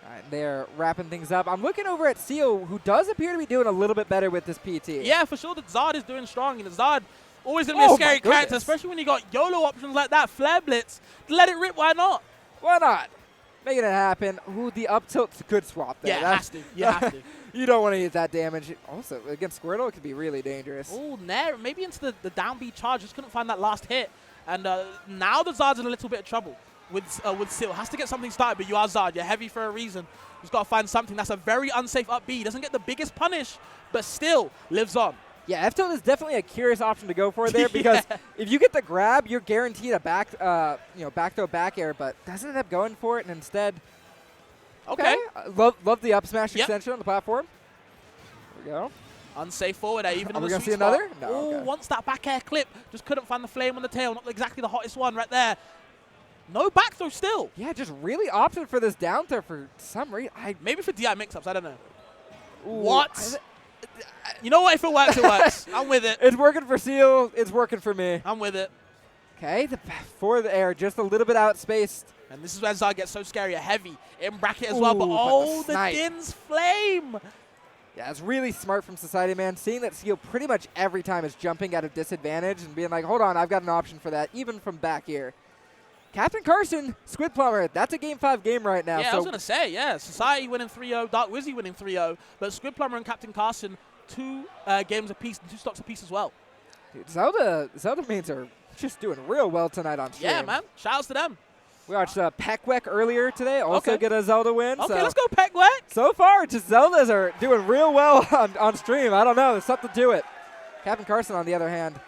All right, they're wrapping things up. I'm looking over at Seal, who does appear to be doing a little bit better with this PT. Yeah, for sure. The Zard is doing strong. And the Zard always going to be a scary character, especially when you got YOLO options like that. Flare Blitz. Let it rip. Why not? Why not? Making it happen. Ooh, the up tilt's a good swap there. Yeah, it has to. You have to. You don't want to use that damage. Also, against Squirtle, it could be really dangerous. Oh, Nair, maybe into the down B charge. Just couldn't find that last hit. And now the Zard's in a little bit of trouble with Seal. Has to get something started, but you are Zard. You're heavy for a reason. He's got to find something. That's a very unsafe up B. He doesn't get the biggest punish, but still lives on. Yeah, F-tilt is definitely a curious option to go for there because if you get the grab, you're guaranteed a back throw back air, but doesn't end up going for it, and instead. Okay. Love the up smash extension on the platform. There we go. Unsafe forward air, even Are on we the going to see sweet spot. another? No. Oh, Okay. wants that back air clip. Just couldn't find the flame on the tail. Not exactly the hottest one right there. No back throw still. Yeah, just really opted for this down throw for some reason. Maybe for DI mix-ups. I don't know. Ooh, What? You know what? If it works, it works. I'm with it. It's working for Seal. It's working for me. I'm with it. Okay, for the air, just a little bit outspaced. And this is where Zard gets so scary. A heavy in bracket as well. But the Din's flame. Yeah, it's really smart from Society Man, seeing that Seal pretty much every time is jumping at a disadvantage and being like, hold on, I've got an option for that, even from back here. Captain Carson, Squid Plumber, that's a Game 5 game right now. Yeah, so I was going to say, yeah. Society winning 3-0, Dark Wizzy winning 3-0, but Squid Plumber and Captain Carson, 2 games apiece and 2 stocks apiece as well. Dude, Zelda mains are just doing real well tonight on stream. Yeah, man. Shouts to them. We watched Pekwek earlier today, also get a Zelda win. Okay, so let's go Pekwek. So far, just Zeldas are doing real well on stream. I don't know. There's something to it. Captain Carson, on the other hand,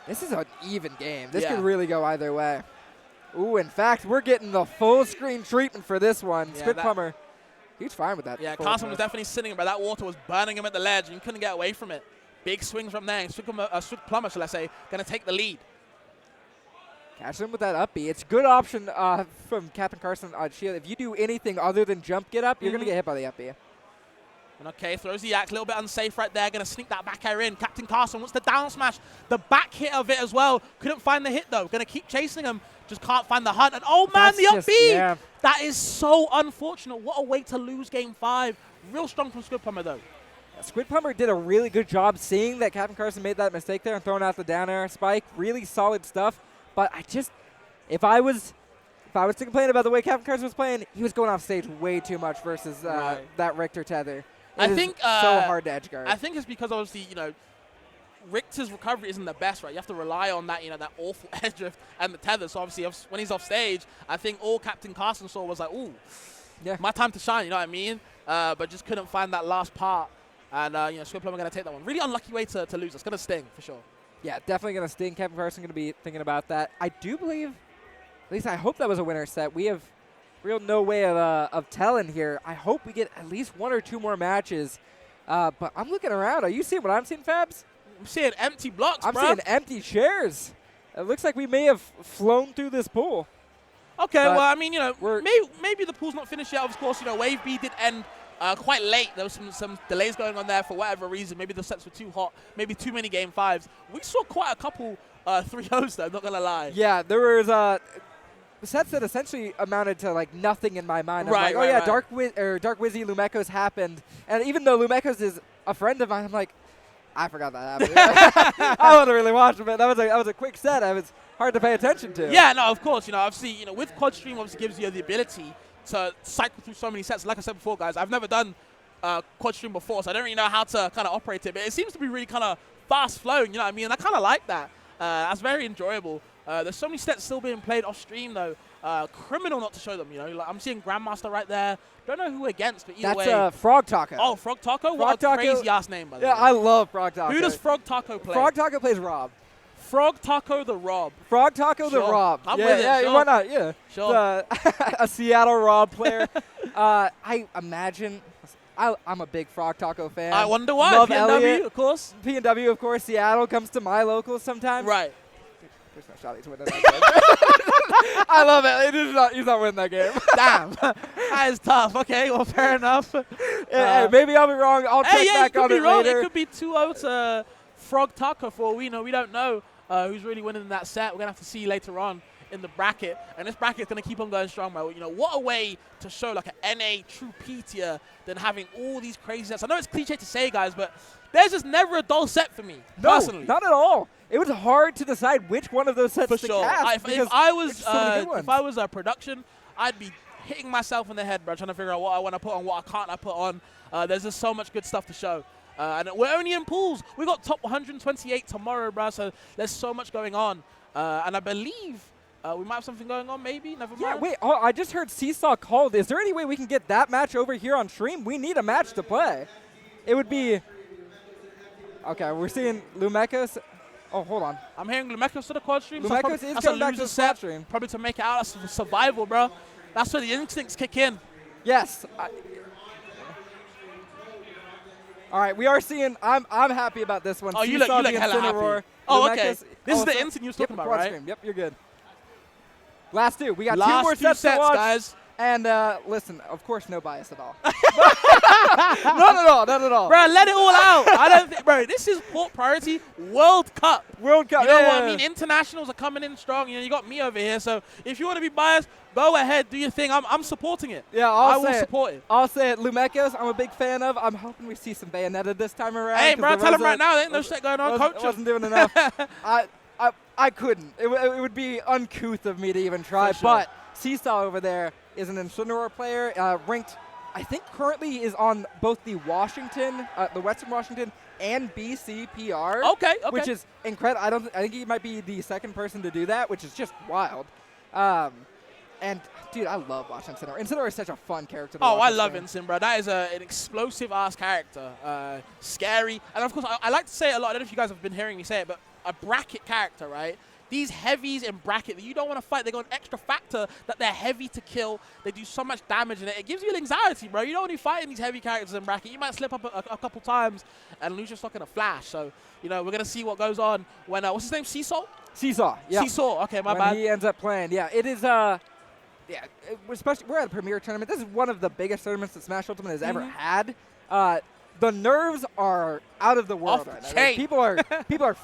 this is an even game. This could really go either way. Ooh, in fact, we're getting the full screen treatment for this one. Squid Plumber, he's fine with that. Yeah, Carson was definitely sitting, but that water was burning him at the ledge, and he couldn't get away from it. Big swings from there. Squid Plumber, shall I say, going to take the lead. Catch him with that up B. It's a good option from Captain Carson on shield. If you do anything other than jump get up, you're going to get hit by the up B. And okay, throws the yak, a little bit unsafe right there. Going to sneak that back air in. Captain Carson wants the down smash. The back hit of it as well. Couldn't find the hit, though. Going to keep chasing him. Just can't find the hunt. And oh, man, the up B! Yeah. That is so unfortunate. What a way to lose Game 5. Real strong from Squid Plumber, though. Squid Plumber did a really good job seeing that Captain Carson made that mistake there and throwing out the down air spike. Really solid stuff. But if I was to complain about the way Captain Carson was playing, he was going off stage way too much versus that Richter tether. I think so hard to edge guard. I think it's because obviously, Richter's recovery isn't the best, right? You have to rely on that, that awful edge drift and the tether. So obviously, when he's off stage, I think all Captain Carson saw was like, ooh, my time to shine. You know what I mean? But just couldn't find that last part. And Squid Plumber going to take that one. Really unlucky way to lose. It's going to sting for sure. Yeah, definitely going to sting. Captain Carson going to be thinking about that. I do believe, at least I hope that was a winner set. We have no way of telling here. I hope we get at least 1 or 2 more matches. But I'm looking around. Are you seeing what I'm seeing, Fabs? I'm seeing empty blocks, I'm seeing empty chairs. It looks like we may have flown through this pool. Okay, well, I mean, maybe the pool's not finished yet. Of course, Wave B did end quite late. There was some delays going on there for whatever reason. Maybe the sets were too hot. Maybe too many Game 5s. We saw quite a couple 3-0s, though, not going to lie. Yeah, there was sets that essentially amounted to like nothing in my mind. Right, I'm like, Dark Wizzy Lumekos happened. And even though Lumekos is a friend of mine, I'm like, I forgot that happened. I wasn't really watching, but that was a quick set. It was hard to pay attention to. Yeah, no, of course. Obviously, with Quad Stream, obviously gives you the ability to cycle through so many sets. Like I said before, guys, I've never done Quad Stream before, so I don't really know how to kind of operate it. But it seems to be really kind of fast flowing. You know what I mean? And I kind of like that. That's very enjoyable. There's so many sets still being played off stream though. Criminal not to show them. Like I'm seeing Grandmaster right there. Don't know who against, but either way. That's Frog Taco. Oh, Frog Taco. What a crazy ass name, by the way. Yeah, I love Frog Taco. Who does Frog Taco play? Frog Taco plays Rob. Frog Taco the Rob. Frog Taco the Rob. I'm yeah, with it. Yeah, Sure. why not? Yeah. Sure. A Seattle Rob player. I imagine. I'm a big Frog Taco fan. I wonder why. Love PNW, Elliott. of course. PNW, of course. Seattle comes to my locals sometimes. Right. There's no shot he's winning that game. I love it. He's not winning that game. Damn. That is tough. Okay, well, fair enough. Hey, maybe I'll be wrong. I'll check back on it later. It could be 2-0 to Frog Taco for all we know. We don't know who's really winning in that set. We're going to have to see later on in the bracket. And this bracket is going to keep on going strong, bro. What a way to show like an NA true P tier than having all these crazy sets. I know it's cliche to say, guys, but there's just never a dull set for me, personally. Not at all. It was hard to decide which one of those sets for to sure. cast. If I was a production, I'd be hitting myself in the head, bro, trying to figure out what I want to put on, what I can't put on. There's just so much good stuff to show. And we're only in pools. We got top 128 tomorrow, bro, so there's so much going on. And I believe we might have something going on, maybe. Never mind. Yeah, wait. Oh, I just heard Seesaw called. Is there any way we can get that match over here on stream? We need a match to play. It would be... Okay, we're seeing Lumekos. Oh, hold on. I'm hearing Lumekos to the quad stream. Lumekos is coming back to the quad stream. Probably to make it out as survival, bro. That's where the instincts kick in. Yes. All right, we are seeing. I'm happy about this one. Oh, you look hella happy. Oh, okay. This is the instant you were talking about, right? Stream. Yep, you're good. Last two. We got Last two more sets to watch, guys. And listen, of course, no bias at all. Not at all. Bro, let it all out. I don't think, bro, this is Port Priority World Cup. World Cup. You know what I mean? Internationals are coming in strong. You got me over here. So if you want to be biased, go ahead, do your thing. I'm supporting it. Yeah, I will support it. I'll say it. Lumekos, I'm a big fan of. I'm hoping we see some Bayonetta this time around. Hey, bro, tell him right now. There ain't no shit going on. Coach him. Wasn't doing enough. I couldn't. It would be uncouth of me to even try. Sure. But Seesaw over there is an Incineroar player, ranked, I think currently is on both the Western Washington and BCPR. Okay. Which is incredible. I think he might be the second person to do that, which is just wild. And dude, I love watching Incineroar. Incineroar is such a fun character to watch. I love Incin, bro. That is an explosive-ass character. Scary. And, of course, I like to say it a lot. I don't know if you guys have been hearing me say it, but a bracket character, right? These heavies in bracket that you don't want to fight, they got an extra factor that they're heavy to kill. They do so much damage in it. It gives you anxiety, bro. You don't want to be fighting these heavy characters in bracket. You might slip up a couple times and lose your stock in a flash. So, we're going to see what goes on when, what's his name, Seesaw? Seesaw, yeah. Seesaw, okay, my when bad. He ends up playing. Yeah, it is, especially, we're at a premier tournament. This is one of the biggest tournaments that Smash Ultimate has ever had. The nerves are out of the world right now. Like, people are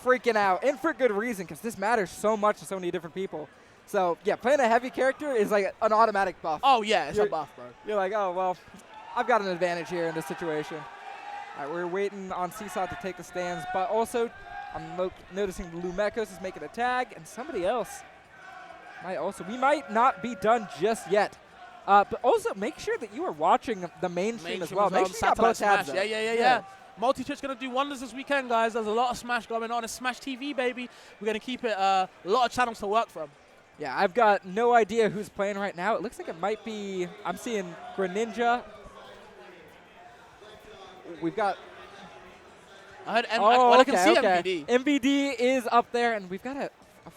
freaking out, and for good reason, because this matters so much to so many different people. So yeah, playing a heavy character is like an automatic buff. Oh yeah, it's a buff, bro. You're like, oh well, I've got an advantage here in this situation. All right, we're waiting on Seesaw to take the stands, but also I'm noticing Lumekos is making a tag, and somebody else might also. We might not be done just yet. But also, make sure that you are watching the main stream as well. Make sure you got both tabs. Yeah. Multi-Twitch going to do wonders this weekend, guys. There's a lot of Smash going on. It's Smash TV, baby. We're going to keep it a lot of channels to work from. Yeah, I've got no idea who's playing right now. It looks like it might be, I'm seeing Greninja. We've got... I can see MVD. MVD is up there, and we've got a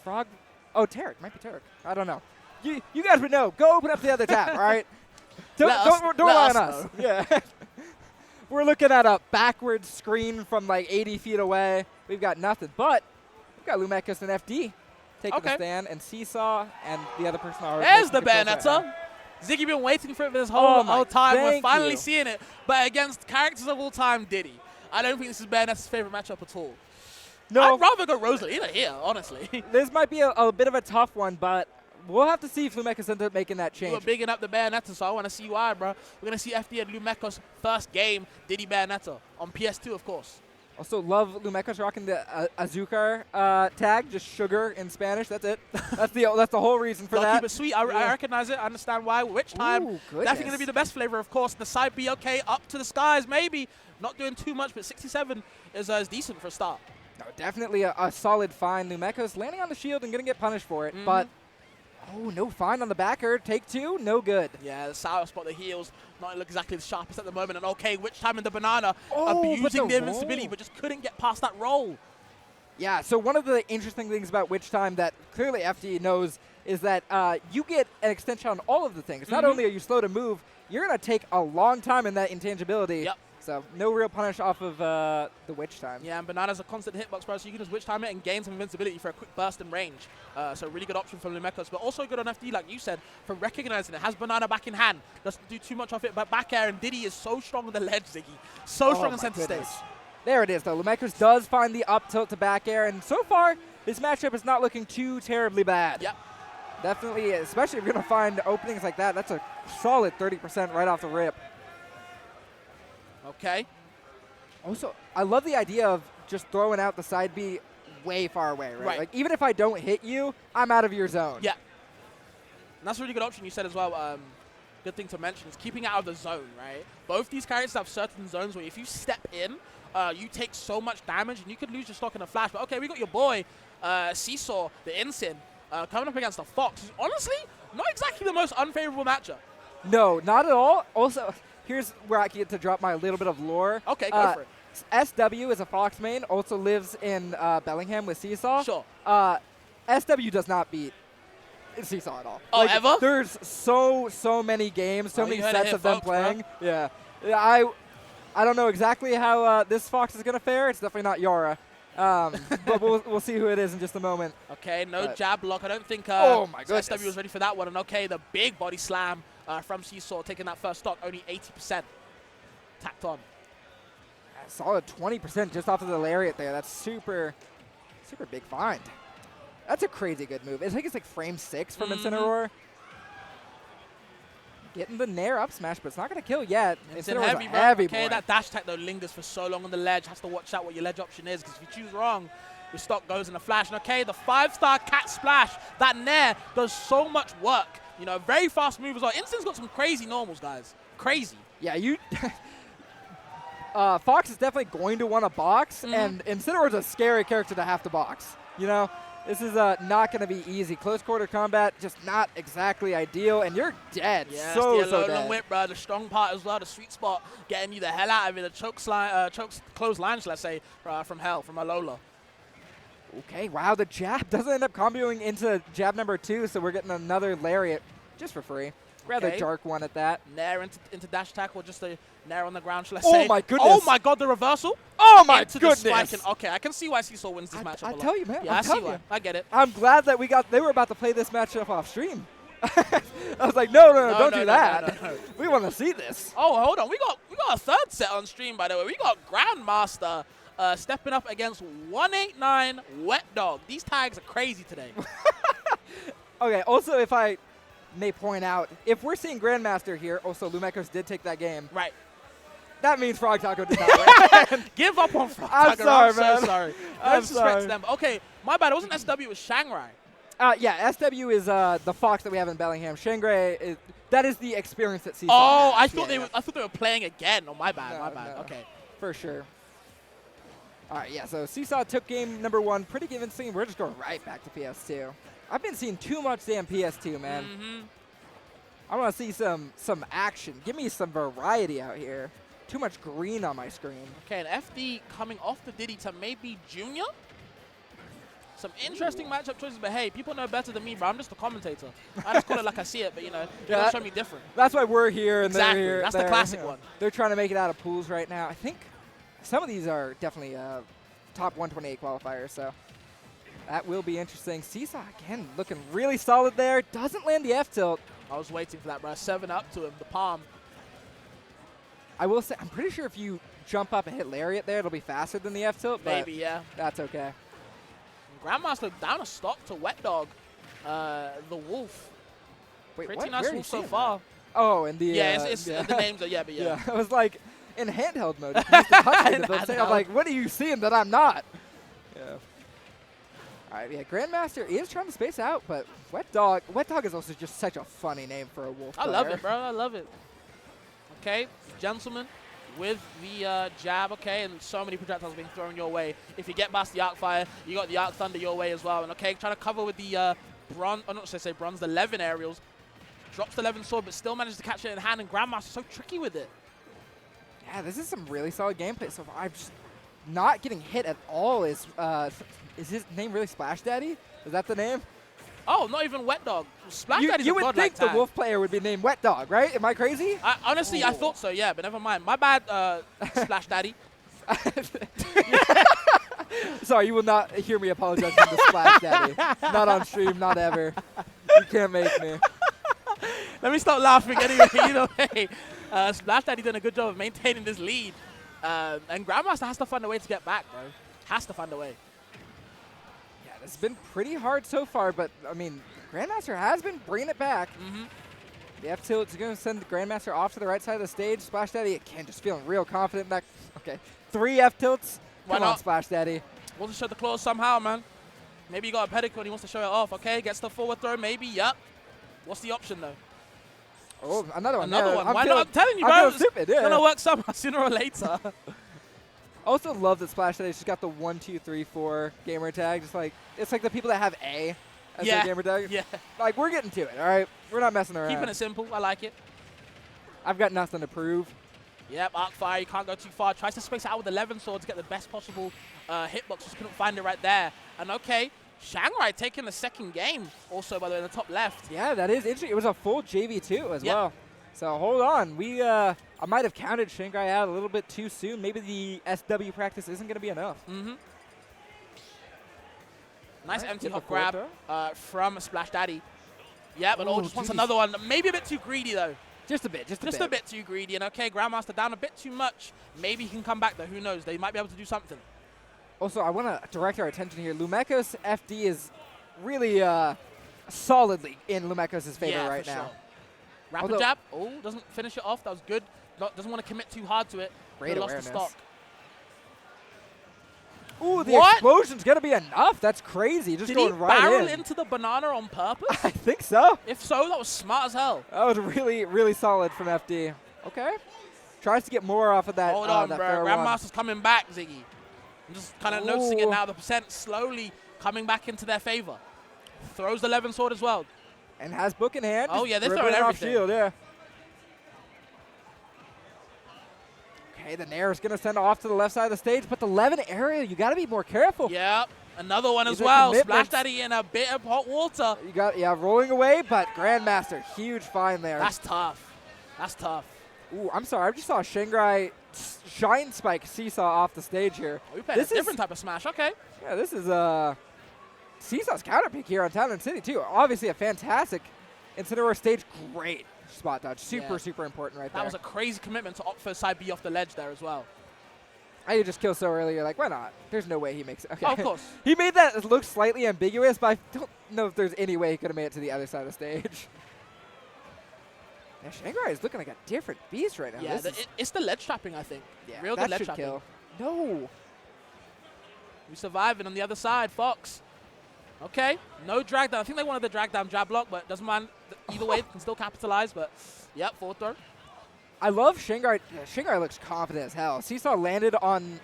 frog. Oh, Tarek. Might be Tarek. I don't know. You guys would know. Go open up the other tab, all right? Don't rely on us. Yeah. We're looking at a backwards screen from like 80 feet away. We've got nothing. But we've got Lumekos and FD taking the stand, and Seesaw and the other person are. There's the Bayonetta. Ziggy been waiting for it this whole time. We're finally seeing it. But against characters of all time, Diddy. I don't think this is Bayonetta's favorite matchup at all. No. I'd rather go Rosalie here, honestly. This might be a bit of a tough one, but we'll have to see if Lumekos ends up making that change. We're bigging up the Bayonetta, so I want to see why, bro. We're going to see FD and Lumekos' first game, Diddy Bayonetta, on PS2, of course. Also, love Lumecos rocking the Azúcar tag, just sugar in Spanish. That's it. that's the whole reason for that. Keep it sweet. I recognize it. I understand why. Which time? Ooh, Definitely going to be the best flavor, of course. The side B, okay, up to the skies, maybe. Not doing too much, but 67 is decent for a start. No, definitely a solid find. Lumecos landing on the shield and going to get punished for it, but oh, no find on the backer. Take two, no good. Yeah, the sour spot, the heels, not exactly the sharpest at the moment. And okay, which time in the banana, Oh, abusing but the the invincibility, roll. but just couldn't get past that roll. Yeah, so one of the interesting things about Witch Time that clearly FD knows is that you get an extension on all of the things. Not only are you slow to move, you're going to take a long time in that intangibility. Yep. So no real punish off of the Witch Time. Yeah, and Banana's a constant hitbox, bro, so you can just witch time it and gain some invincibility for a quick burst in range. So really good option from Lumecos, but also good on FD, like you said, for recognizing it. Has Banana back in hand. Doesn't do too much of it, but back air, and Diddy is so strong on the ledge, Ziggy. So strong my on center goodness. stage. There it is, though. Lumecos does find the up tilt to back air, and so far, this matchup is not looking too terribly bad. Yep. Definitely, especially if you're going to find openings like that, that's a solid 30% right off the rip. Okay. Also, I love the idea of just throwing out the side B way far away, right? Like, even if I don't hit you, I'm out of your zone. Yeah. And that's a really good option you said as well. Good thing to mention is keeping out of the zone, right? Both these characters have certain zones where if you step in, you take so much damage and you could lose your stock in a flash. But okay, we got your boy, Seesaw, the Ensign, coming up against the Fox. Honestly, not exactly the most unfavorable matchup. No, not at all. Also, here's where I get to drop my little bit of lore. Okay, go for it. SW is a Fox main, also lives in Bellingham with Seesaw. Sure. SW does not beat Seesaw at all. Oh, ever? There's so many games, so many you heard it sets here, of them folks, playing. Yeah. I don't know exactly how this Fox is going to fare. It's definitely not Yara. But we'll see who it is in just a moment. Okay, no jab block. I don't think oh my goodness. SW was ready for that one. And okay, the big body slam from Seesaw taking that first stock, only 80% tacked on. A solid 20% just off of the lariat there. That's super big find. That's a crazy good move. I think it's like frame 6 from Incineroar. Getting the Nair up smash, but it's not going to kill yet. Incineroar's a heavy okay, boy. that dash tech though lingers for so long on the ledge. Has to watch out what your ledge option is, because if you choose wrong, your stock goes in a flash. And okay, the 5-star cat splash, that Nair does so much work. You know, very fast move as well. Instin's got some crazy normals, guys. Crazy. Yeah, you... Fox is definitely going to want to box, and Incineroar's a scary character to have to box. You know, this is not going to be easy. Close quarter combat, just not exactly ideal, and you're dead. Yeah, so the dead. whip, bro. The strong part as well, the sweet spot, getting you the hell out of it. The close lines, let's say, from hell, from Alola. Okay, wow, the jab doesn't end up comboing into jab number 2, so we're getting another lariat just for free. Rather dark one at that. Nair into dash attack, or just a Nair on the ground, shall I Oh say. my goodness. Oh my god, the reversal. Oh my into goodness. The spike. Okay, I can see why Seesaw wins this matchup. I tell you, man. Yeah, I see why. I get it. I'm glad that they were about to play this matchup off stream. I was like, no, don't do that. No. We want to see this. Oh, hold on. We got a third set on stream, by the way. We got Grandmaster stepping up against 189 Wet Dog. These tags are crazy today. Okay, also, if I may point out, if we're seeing Grandmaster here, also Lumecos did take that game. Right. That means Frog Taco did not win. Give up on Frog I'm Taco. sorry, I'm man. so sorry. I'm Disrespect sorry. them. Okay, my bad. It wasn't SW, it was Shanghai. Yeah, SW is the Fox that we have in Bellingham. Shangri, that is the experience that Seesaw Oh, has. I thought they were playing again. Oh, my bad. My bad. No. Okay. For sure. All right, yeah, so Seesaw took game number 1 pretty convincing. We're just going right back to PS2. I've been seeing too much damn PS2, man. I want to see some action. Give me some variety out here. Too much green on my screen. Okay, and FD coming off the Diddy to maybe Junior. Some interesting matchup choices, but hey, people know better than me, bro. I'm just a commentator. I just call it like I see it, but you know, you don't show me different. That's why we're here and Exactly. they're here. That's the classic one. They're trying to make it out of pools right now. I think some of these are definitely top 128 qualifiers, so that will be interesting. Seesaw, again, looking really solid there. Doesn't land the F-tilt. I was waiting for that, bro. 7 up to him, the palm. I will say, I'm pretty sure if you jump up and hit Lariat there, it'll be faster than the F-tilt, but Maybe, yeah. that's okay. Grandmaster down a stock to Wet Dog, the Wolf. Wait, Pretty what? nice Where are you wolf so seeing far. that? Oh, and the Yeah, it's the names are, yeah, but yeah. I was like, in handheld mode. You can use the touchscreen to say, I'm like, what are you seeing that I'm not? Yeah. All right, yeah, Grandmaster is trying to space out, but Wet Dog is also just such a funny name for a wolf player. I love it, bro. I love it. Okay, gentlemen, with the jab, okay, and so many projectiles being thrown your way. If you get past the Arc Fire, you got the Arc Thunder your way as well. And okay, trying to cover with the bronze, I'm not supposed to say bronze, the Levin aerials. Drops the Levin sword, but still manages to catch it in hand, and Grandmaster's so tricky with it. Yeah, this is some really solid gameplay so far. I'm just not getting hit at all. Is his name really Splash Daddy? Is that the name? Oh, not even Wet Dog. Splash Daddy's you a would godlike think the tag. wolf player would be named Wet Dog, right? Am I crazy? Honestly, I thought so, yeah, but never mind. My bad, Splash Daddy. Sorry, you will not hear me apologize to the Splash Daddy. Not on stream, not ever. You can't make me. Let me stop laughing anyway. Either way, Splash Daddy done a good job of maintaining this lead. And Grandmaster has to find a way to get back, bro. Has to find a way. Yeah, it's been pretty hard so far, but, I mean, Grandmaster has been bringing it back. The F tilt is going to send the Grandmaster off to the right side of the stage. Splash Daddy, again, just feeling real confident in that. Okay, 3 F tilts. Come on, Splash Daddy. Wants to show the claws somehow, man. Maybe he got a pedicle and he wants to show it off. Okay, gets the forward throw, maybe. Yup. What's the option, though? Oh, another one. Another Yeah, one. Why not? I'm telling you, bro. I'm stupid, yeah. It's going to work somehow sooner or later. Also love that Splash Daddy's just got the 1, 2, 3, 4 gamer tag. Just like, it's like the people that have A as their gamer tag. Yeah. Like, we're getting to it, all right? We're not messing around. Keeping it simple. I like it. I've got nothing to prove. Yep, Arc Fire, you can't go too far. Tries to space it out with 11 sword to get the best possible hitbox. Just couldn't find it right there. And okay, Shanghai taking the second game also, by the way, in the top left. Yeah, that is interesting. It was a full JV2 as well. So hold on. I might have counted Shanghai out a little bit too soon. Maybe the SW practice isn't going to be enough. Nice empty hop grab from Splash Daddy. Yeah, but just wants another one. Maybe a bit too greedy, though. Just a bit, just a bit too greedy. And okay, Grandmaster down a bit too much. Maybe he can come back, though. Who knows? They might be able to do something. Also, I want to direct our attention here. Lumekos FD is really solidly in Lumekos' favor right now. Sure. Rapid jab. Oh, doesn't finish it off. That was good. Doesn't want to commit too hard to it. Great lost awareness. the stock. Ooh, the explosion's going to be enough. That's crazy. Just going right in. Did he barrel into the banana on purpose? I think so. If so, that was smart as hell. That was really, really solid from FD. Okay. Tries to get more off of that. Hold on, that bro. Grandmaster's coming back, Ziggy. I'm just kind of noticing it now. The percent slowly coming back into their favor. Throws the 11 sword as well. And has book in hand. Oh, yeah, they're throwing everything. Shield, yeah. Okay, the Nair is going to send off to the left side of the stage, but the 11 area, you got to be more careful. Yep, another one as well. Splash Daddy in a bit of hot water. You got, rolling away, but Grandmaster, huge find there. That's tough. That's tough. Ooh, I'm sorry. I just saw Shanghai Shine Spike Seesaw off the stage here. Oh, we played a different type of smash. Okay. Yeah, this is Seesaw's counter pick here on Talon City, too. Obviously a fantastic Incineroar stage. Great spot dodge. Super important right there. That was a crazy commitment to opt for side B off the ledge there as well. I just kill so early. You're like, why not? There's no way he makes it. Okay. Oh, of course. He made that look slightly ambiguous, but I don't know if there's any way he could have made it to the other side of the stage. Yeah, Shanghai is looking like a different beast right now. Yeah, it's the ledge trapping, I think. Yeah, real good ledge trapping. Kill. No. We surviving on the other side, Fox. Okay, no drag down. I think they wanted the drag down jab block, but doesn't mind. Either way, can still capitalize, but yep, forward throw. I love Shanghai. Shanghai looks confident as hell. Seesaw landed on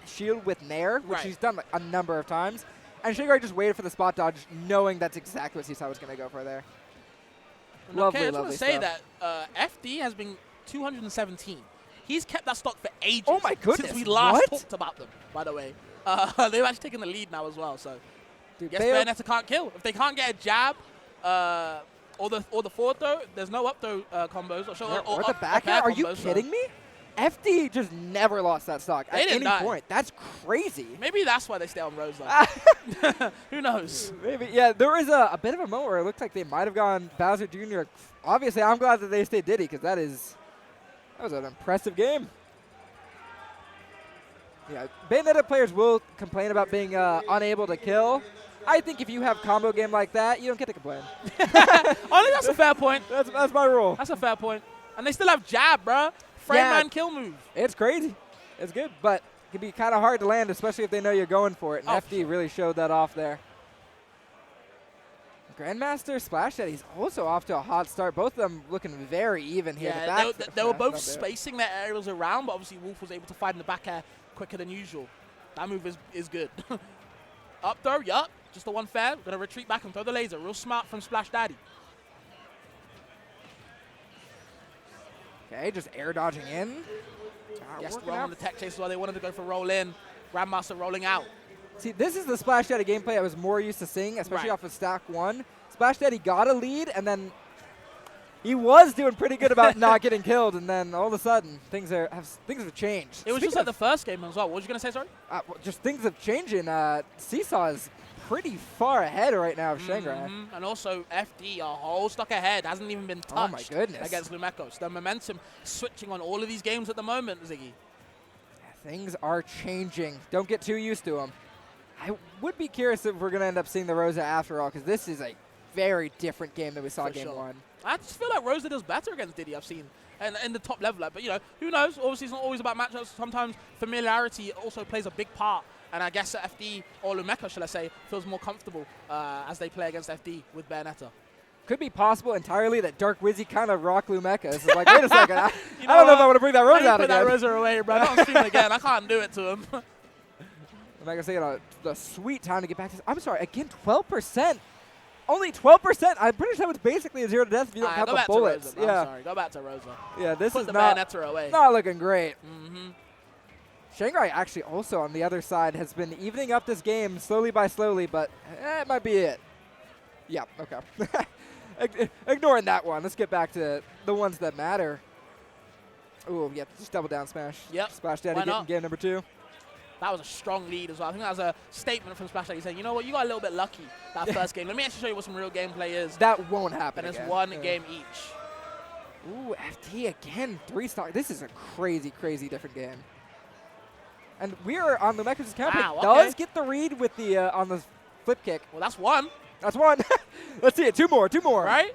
shield with Nair, which he's done like a number of times. And Shanghai just waited for the spot dodge, knowing that's exactly what Seesaw was going to go for there. Lovely, okay, I just want to say stuff. that FD has been 217. He's kept that stock for ages. Oh my goodness! Since we last talked about them, by the way. They've actually taken the lead now as well, so dude, yes, Bayonetta can't kill. If they can't get a jab or the forward throw, there's no up throw combos. Or the back air? Are you kidding me? FD just never lost that stock at any point. That's crazy. Maybe that's why they stay on Rose, though. Who knows? Maybe, yeah. There was a bit of a moment where it looked like they might have gone Bowser Jr. Obviously, I'm glad that they stayed Diddy, because that was an impressive game. Yeah, Bayonetta players will complain about being unable to kill. I think if you have combo game like that, you don't get to complain. I think that's a fair point. That's my rule. That's a fair point. And they still have jab, bruh. frame man kill move. It's crazy. It's good, but it can be kind of hard to land, especially if they know you're going for it. And FD really showed that off there. Grandmaster Splash Daddy's also off to a hot start. Both of them looking very even here. Yeah, they were both spacing their aerials around, but obviously Wolf was able to find the back air quicker than usual. That move is good. Up throw, yup. Just the one fair. Gonna retreat back and throw the laser. Real smart from Splash Daddy. Okay, just air dodging in. Yes, wrong on the tech chase as well. They wanted to go for roll in. Grandmaster rolling out. See, this is the Splash Daddy gameplay I was more used to seeing, especially off of Stack 1. Splash Daddy got a lead, and then he was doing pretty good about not getting killed, and then all of a sudden, things have changed. It was just like the first game as well. What was you going to say, sorry? Just things have changed, and Seesaw is pretty far ahead right now of Shanghai. And also, FD, a whole stock ahead, hasn't even been touched oh my goodness. against Lumekos. The momentum switching on all of these games at the moment, Ziggy. Things are changing. Don't get too used to them. I would be curious if we're going to end up seeing the Rosa after all, because this is a very different game than we saw game 1. I just feel like Rosa does better against Diddy, I've seen, and in the top level. But, you know, who knows? Obviously, it's not always about matchups. Sometimes familiarity also plays a big part. And I guess FD, or Lumeka, shall I say, feels more comfortable as they play against FD with Bayonetta. Could be possible entirely that Dark Wizzy kind of rocked Lumeka. It's like, wait a second. I don't know if I want to bring that Rosa out again. Put that Rosa away, bro. Not streaming again. I can't do it to him. Lumeca's taking a sweet time to get back to this. I'm sorry, again, 12%. Only 12%. I'm pretty sure it's basically a 0 to death if you don't count the bullets. I'm sorry. Go back to Rosa. Yeah, this Put is the not Bayonetta away. Not looking great. Shanghai actually also on the other side has been evening up this game slowly by slowly, but it might be it. Yeah, okay. Ignoring that one. Let's get back to the ones that matter. Ooh, yeah, just double down smash. Yep. Splash Daddy getting game number 2. That was a strong lead as well. I think that was a statement from Splash Daddy saying, you know what, you got a little bit lucky that first game. Let me actually show you what some real gameplay is. That won't happen And again. it's one game each. Ooh, FD again. 3-stock. This is a crazy, crazy different game. And we're on the Lumeka's account. Wow, okay. Does get the read with the on the flip kick. Well, that's one. That's one. Let's see it. Two more. Right?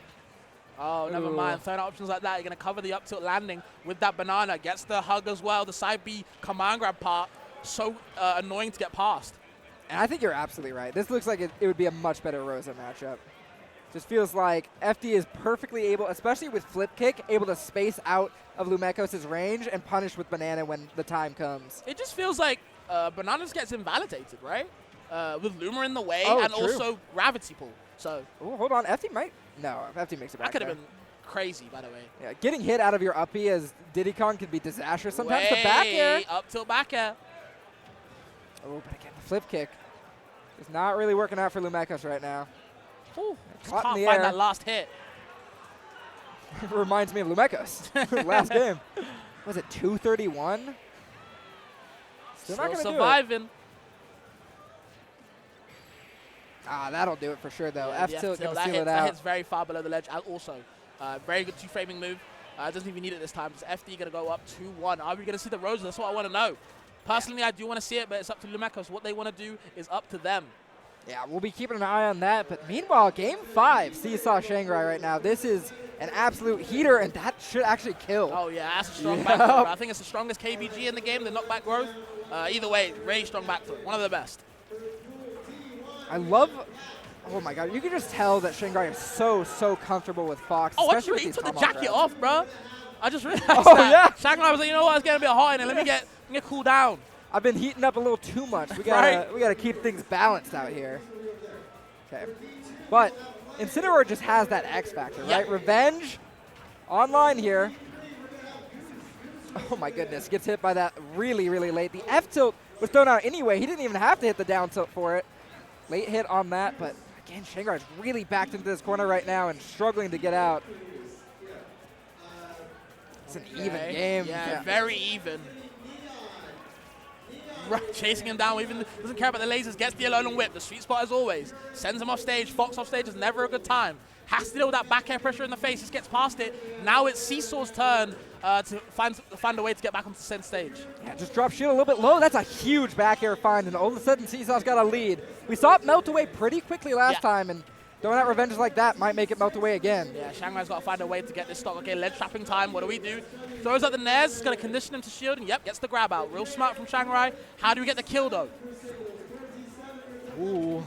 Oh, never mind. Third options like that. You're going to cover the up tilt landing with that banana. Gets the hug as well. The side B command grab part. So annoying to get past. And I think you're absolutely right. This looks like it would be a much better Rosa matchup. Just feels like FD is perfectly able, especially with flip kick, able to space out of Lumekos' range and punish with banana when the time comes. It just feels like Bananas gets invalidated, right? With Luma in the way and true. also gravity pull. So. Ooh, hold on. FD might. No, FD makes it back. That could have been crazy, by the way. Yeah, getting hit out of your up B as Diddy Kong can be disastrous. Sometimes the back air. Up tilt back air. Oh, but again, the flip kick is not really working out for Lumekos right now. Ooh, Caught can't in the find air. that last hit. Reminds me of Lumekos. Last game. Was it 231? Still not going to do it. Surviving. That'll do it for sure, though. Yeah, F tilt going to seal it that out. hits very far below the ledge. And also, very good two-framing move. Doesn't even need it this time. Is FD going to go up 2-1? Are we going to see the Rosa? That's what I want to know. Personally, I do want to see it, but it's up to Lumekos. What they want to do is up to them. Yeah, we'll be keeping an eye on that. But meanwhile, Game 5, Seesaw Shanghai right now. This is an absolute heater, and that should actually kill. Oh, yeah, that's a strong back throw. I think it's the strongest KBG in the game, the knockback growth. Either way, really strong back throw. One of the best. I love... Oh, my God. You can just tell that Shanghai is so comfortable with Fox. Oh, I especially just with took these the jacket tomahawk off, bro. I just realized Oh, that. yeah. Shanghai was like, you know what, it's getting a bit hot in here. Let me get cool down. I've been heating up a little too much. We gotta keep things balanced out here. Okay, but Incineroar just has that X factor, right? Revenge, online here. Oh my goodness, gets hit by that really late. The F tilt was thrown out anyway. He didn't even have to hit the down tilt for it. Late hit on that, but again, Shanghai is really backed into this corner right now and struggling to get out. It's an even game. Yeah, very even. Chasing him down, even doesn't care about the lasers, gets the yellow and whip. The sweet spot as always. Sends him off stage. Fox off stage is never a good time. Has to deal with that back air pressure in the face. Just gets past it. Now it's Seesaw's turn to find a way to get back onto the center stage. Yeah, just drop shield a little bit low. That's a huge back air find, and all of a sudden Seesaw's got a lead. We saw it melt away pretty quickly last time, and throwing out revenges like that might make it melt away again. Yeah, Shanghai's got to find a way to get this stock. Okay, ledge trapping time. What do we do? Throws out the Nares. It's going to condition him to shield. And yep, gets the grab out. Real smart from Shanghai. How do we get the kill, though? Ooh.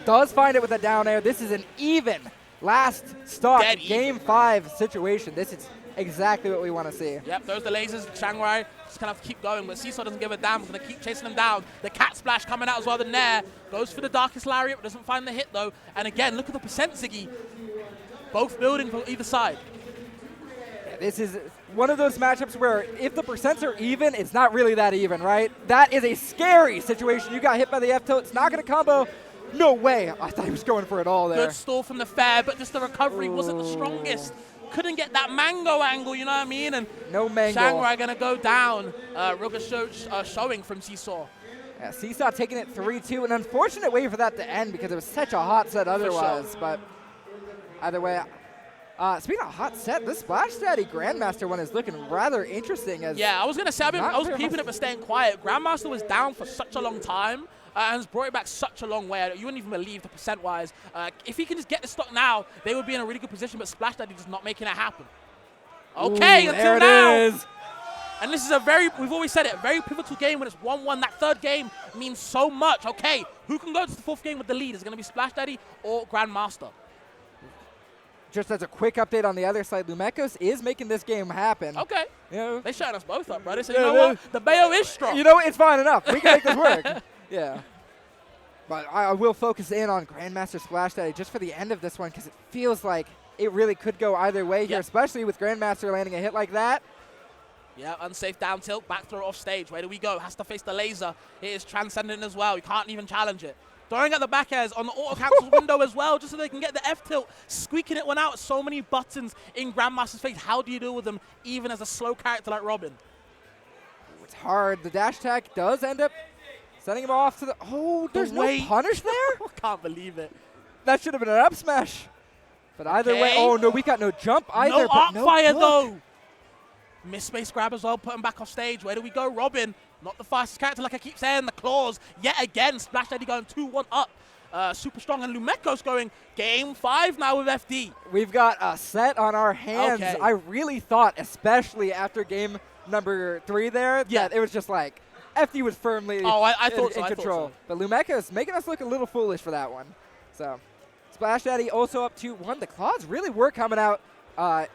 Does find it with a down air. This is an even last stock game 5 situation. This is exactly what we want to see. Yep, those the lasers. Shanghai just kind of keep going, but Seesaw doesn't give a damn. He's going to keep chasing him down. The cat splash coming out as well. The Nair goes for the Darkest Lariat, but doesn't find the hit, though. And again, look at the percent, Ziggy. Both building for either side. Yeah, this is one of those matchups where if the percents are even, it's not really that even, right? That is a scary situation. You got hit by the F-tilt. It's not going to combo. No way. I thought he was going for it all there. Good stall from the fair, but just the recovery wasn't the strongest. Couldn't get that mango angle, you know what I mean? And no mango. Shanghai going to go down. Showing from Seesaw. Yeah, Seesaw taking it 3-2. An unfortunate way for that to end because it was such a hot set otherwise. Sure. But either way, speaking of hot set, this Splash Daddy Grandmaster one is looking rather interesting. As yeah, I was going to say, I was peeping it but staying quiet. Grandmaster was down for such a long time. And has brought it back such a long way. You wouldn't even believe the percent-wise. If he can just get the stock now, they would be in a really good position, but Splash Daddy just not making it happen. Okay, ooh, until there now. It is. And this is we've always said it, a very pivotal game when it's 1-1. That third game means so much. Okay, who can go to the fourth game with the lead? Is it going to be Splash Daddy or Grandmaster? Just as a quick update on the other side, Lumekos is making this game happen. Okay. You know, they shut us both up, bro. They said, you know what? The Bayo is strong. You know, it's fine enough. We can make this work. Yeah. But I will focus in on Grandmaster Splash Daddy just for the end of this one because it feels like it really could go either way here, especially with Grandmaster landing a hit like that. Yeah, unsafe down tilt, back throw off stage. Where do we go? Has to face the laser. It is transcendent as well. You can't even challenge it. Throwing at the back airs on the auto cancel window as well, just so they can get the F tilt. Squeaking it one out. So many buttons in Grandmaster's face. How do you deal with them, even as a slow character like Robin? It's hard. The dash attack does end up sending him off to the... Oh, there's no punish there? I can't believe it. That should have been an up smash. But either way... Oh, no, we got no jump either. No arc fire, book. though. Miss space grab as well, put him back off stage. Where do we go? Robin, not the fastest character, like I keep saying. The claws, yet again. Splash Daddy going 2-1 up. Super strong. And Lumekos going game 5 now with FD. We've got a set on our hands. Okay. I really thought, especially after game number 3 there, that it was just like... FD was firmly in control. But Lumekos making us look a little foolish for that one. So, Splash Daddy also up 2-1. The claws really were coming out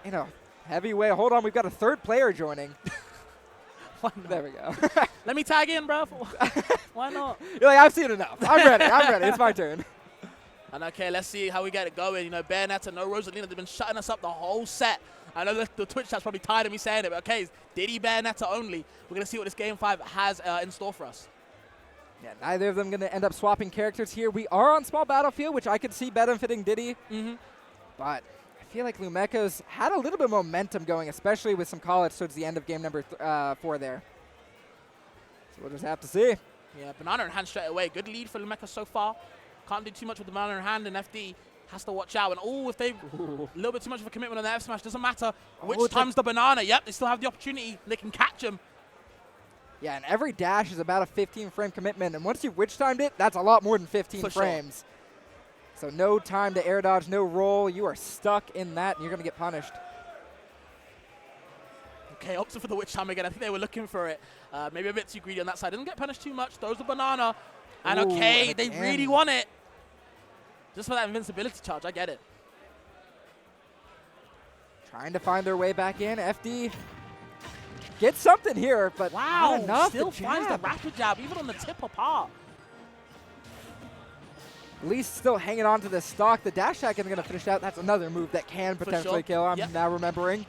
in a heavy way. Hold on, we've got a third player joining. There we go. Let me tag in, bro. Why not? You're like, I've seen enough. I'm ready. I'm ready. It's my turn. And okay, let's see how we get it going. You know, Bayonetta, no Rosalina, they've been shutting us up the whole set. I know the Twitch chat's probably tired of me saying it, but okay, Diddy Bayonetta only. We're going to see what this Game 5 has in store for us. Yeah, neither of them going to end up swapping characters here. We are on small battlefield, which I could see benefiting Diddy. But I feel like Lumekos had a little bit of momentum going, especially with some college towards the end of game number 4 there. So we'll just have to see. Yeah, banana in hand straight away. Good lead for Lumekos so far. Can't do too much with the banana in hand, and FD has to watch out. And if they a little bit too much of a commitment on the F smash, doesn't matter which time's the banana. Yep, they still have the opportunity. They can catch him. Yeah, and every dash is about a 15-frame commitment. And once you witch timed it, that's a lot more than 15 frames. Sure. So no time to air dodge, no roll. You are stuck in that, and you're going to get punished. Okay, opted for the witch time again. I think they were looking for it. Maybe a bit too greedy on that side. Didn't get punished too much. Throws the banana. And okay, they really want it. Just for that invincibility charge, I get it. Trying to find their way back in. FD gets something here, but not enough. Still finds the rapid jab, even on the tip apart. At least still hanging on to the stock. The dash attack is going to finish out. That's another move that can potentially kill. I'm now remembering.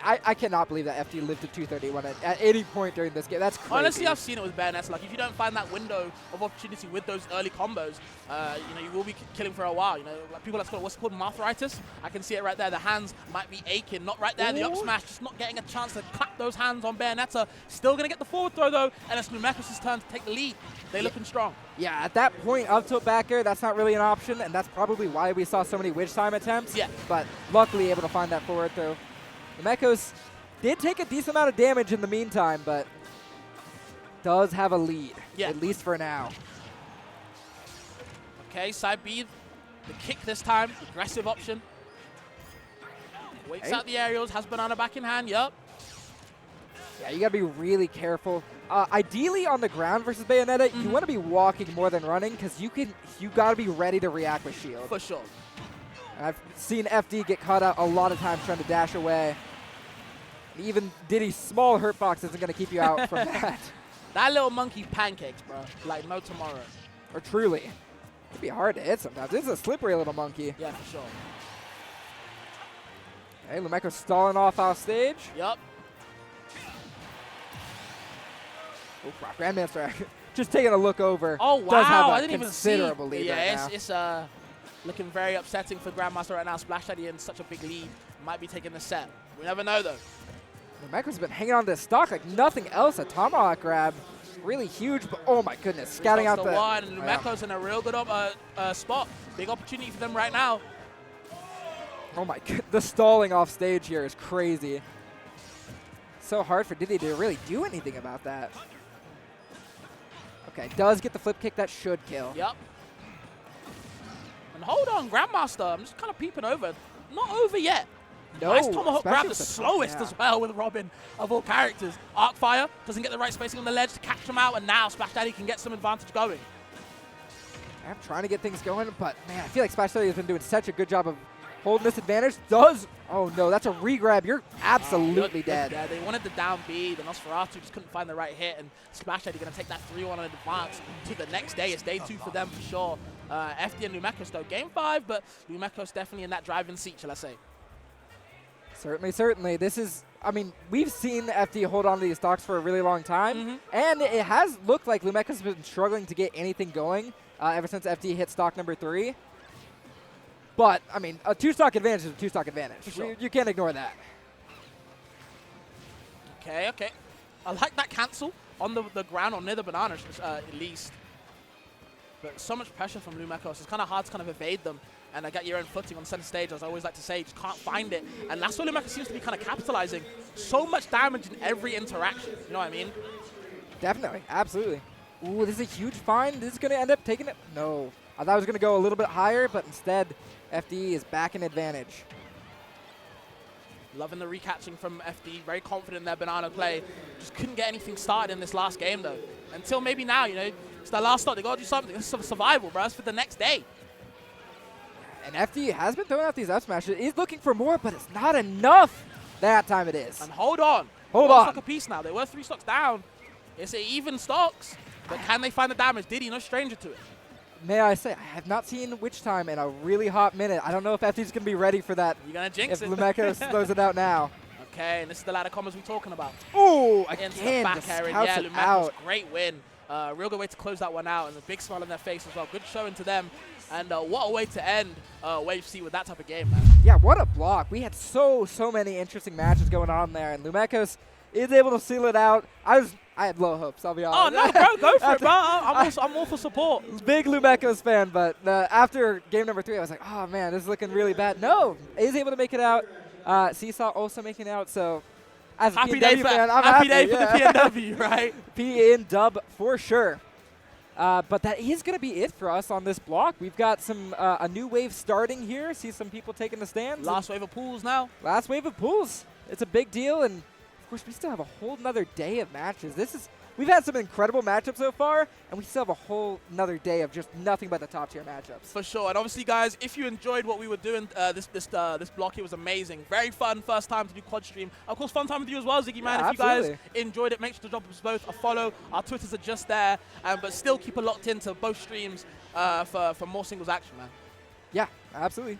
I cannot believe that FD lived to 231 at any point during this game. That's crazy. Honestly, I've seen it with Bayonetta. Like, if you don't find that window of opportunity with those early combos, you know, you will be killing for a while. You know, like people that's got what's called arthritis. I can see it right there. The hands might be aching. Not right there. The up smash, just not getting a chance to clap those hands on Bayonetta. Still going to get the forward throw, though, and it's Lumekos' turn to take the lead. They're looking strong. Yeah, at that point, up tilt back air, that's not really an option, and that's probably why we saw so many witch time attempts. Yeah. But luckily able to find that forward throw. Lumekos did take a decent amount of damage in the meantime, but does have a lead, at least for now. Okay, side B, the kick this time, aggressive option. Waits out the aerials, has Banana back in hand, yup. Yeah, you got to be really careful. Ideally on the ground versus Bayonetta, you want to be walking more than running because you got to be ready to react with shield. For sure. I've seen FD get caught out a lot of times trying to dash away. Even Diddy's small hurt box isn't going to keep you out from that. That little monkey pancakes, bro. Like no tomorrow. Or truly. It'd be hard to hit sometimes. This is a slippery little monkey. Yeah, for sure. Hey, Lumeko stalling off stage. Yup. Oh, crap. Grandmaster just taking a look over. Oh, wow. Does have a I didn't even see. considerable lead right now. It's looking very upsetting for Grandmaster right now. Splash Daddy in such a big lead. Might be taking the set. We never know, though. Lumeko's been hanging on to this stock like nothing else. A tomahawk grab. Really huge, but oh my goodness. Scouting out the one, and Lumeko's in a real good spot. Big opportunity for them right now. Oh my god, the stalling off stage here is crazy. So hard for Diddy to really do anything about that. Okay, does get the flip kick, that should kill. Yep. And hold on, Grandmaster, I'm just kind of peeping over. Not over yet. No, nice tomahawk grab, the especially slowest as well with Robin of all characters. Arcfire doesn't get the right spacing on the ledge to catch him out, and now Splash Daddy can get some advantage going. I'm trying to get things going, but man, I feel like Splash Daddy has been doing such a good job of holding this advantage. Oh no, that's a re-grab. You're absolutely dead. Yeah, they wanted the down B. The Nosferatu just couldn't find the right hit, and Splash Daddy going to take that 3-1 in advance to the next day. It's day 2 for them for sure. FD and Lumekos though, game 5, but Lumekos definitely in that driving seat, shall I say. Certainly. This is, I mean, we've seen FD hold on to these stocks for a really long time, and it has looked like Lumekos has been struggling to get anything going ever since FD hit stock number 3. But, I mean, a 2-stock advantage is a 2-stock advantage. Sure. You can't ignore that. Okay. I like that cancel on the ground or near the bananas at least. But so much pressure from Lumekos. It's kind of hard to kind of evade them and get your own footing on center stage, as I always like to say. You just can't find it. And that's where Lumekos seems to be kind of capitalizing. So much damage in every interaction. You know what I mean? Definitely. Absolutely. Ooh, this is a huge find. This is going to end up taking it. No. I thought it was going to go a little bit higher, but instead, FD is back in advantage. Loving the recatching from FD. Very confident in their banana play. Just couldn't get anything started in this last game, though. Until maybe now, you know, it's their last stop. They got to do something. This is survival, bro. It's for the next day. And FD has been throwing out these up smashes. He's looking for more, but it's not enough. That time it is. And hold on. Hold on. Stock a piece now. They were 3 stocks down. It's even stocks. But can they find the damage? Diddy, no stranger to it. May I say, I have not seen Witch Time in a really hot minute. I don't know if FD's going to be ready for that. You're going to jinx if it. Lumekos throws it out now. Okay, and this is the ladder combos we're talking about. Ooh, Into again, the back the area. scouts Yeah, it Lumekos, out. great win. Real good way to close that one out, and a big smile on their face as well. Good showing to them. And what a way to end Wave C with that type of game, man. Yeah, what a block. We had so many interesting matches going on there, and Lumekos is able to seal it out. I had low hopes, I'll be honest. Oh, no, bro, go for it, bro. I'm all for support. Big Lumekos fan, but after game number 3, I was like, oh, man, this is looking really bad. No, he's able to make it out. Seesaw also making it out, so as a happy PNW day for, fan, I'm happy happy day for the PNW, right? PN dub for sure. But that is going to be it for us on this block. We've got some a new wave starting here. See some people taking the stands. Last wave of pools now. Last wave of pools. It's a big deal, and of course we still have a whole nother day of matches. We've had some incredible matchups so far, and we still have a whole nother day of just nothing but the top tier matchups. For sure, and obviously, guys, if you enjoyed what we were doing this block, it was amazing. Very fun, first time to do quad stream. Of course, fun time with you as well, Ziggy man. Yeah, if you guys enjoyed it, make sure to drop us both a follow. Our Twitters are just there, but still keep it locked into both streams for more singles action, man. Yeah, absolutely.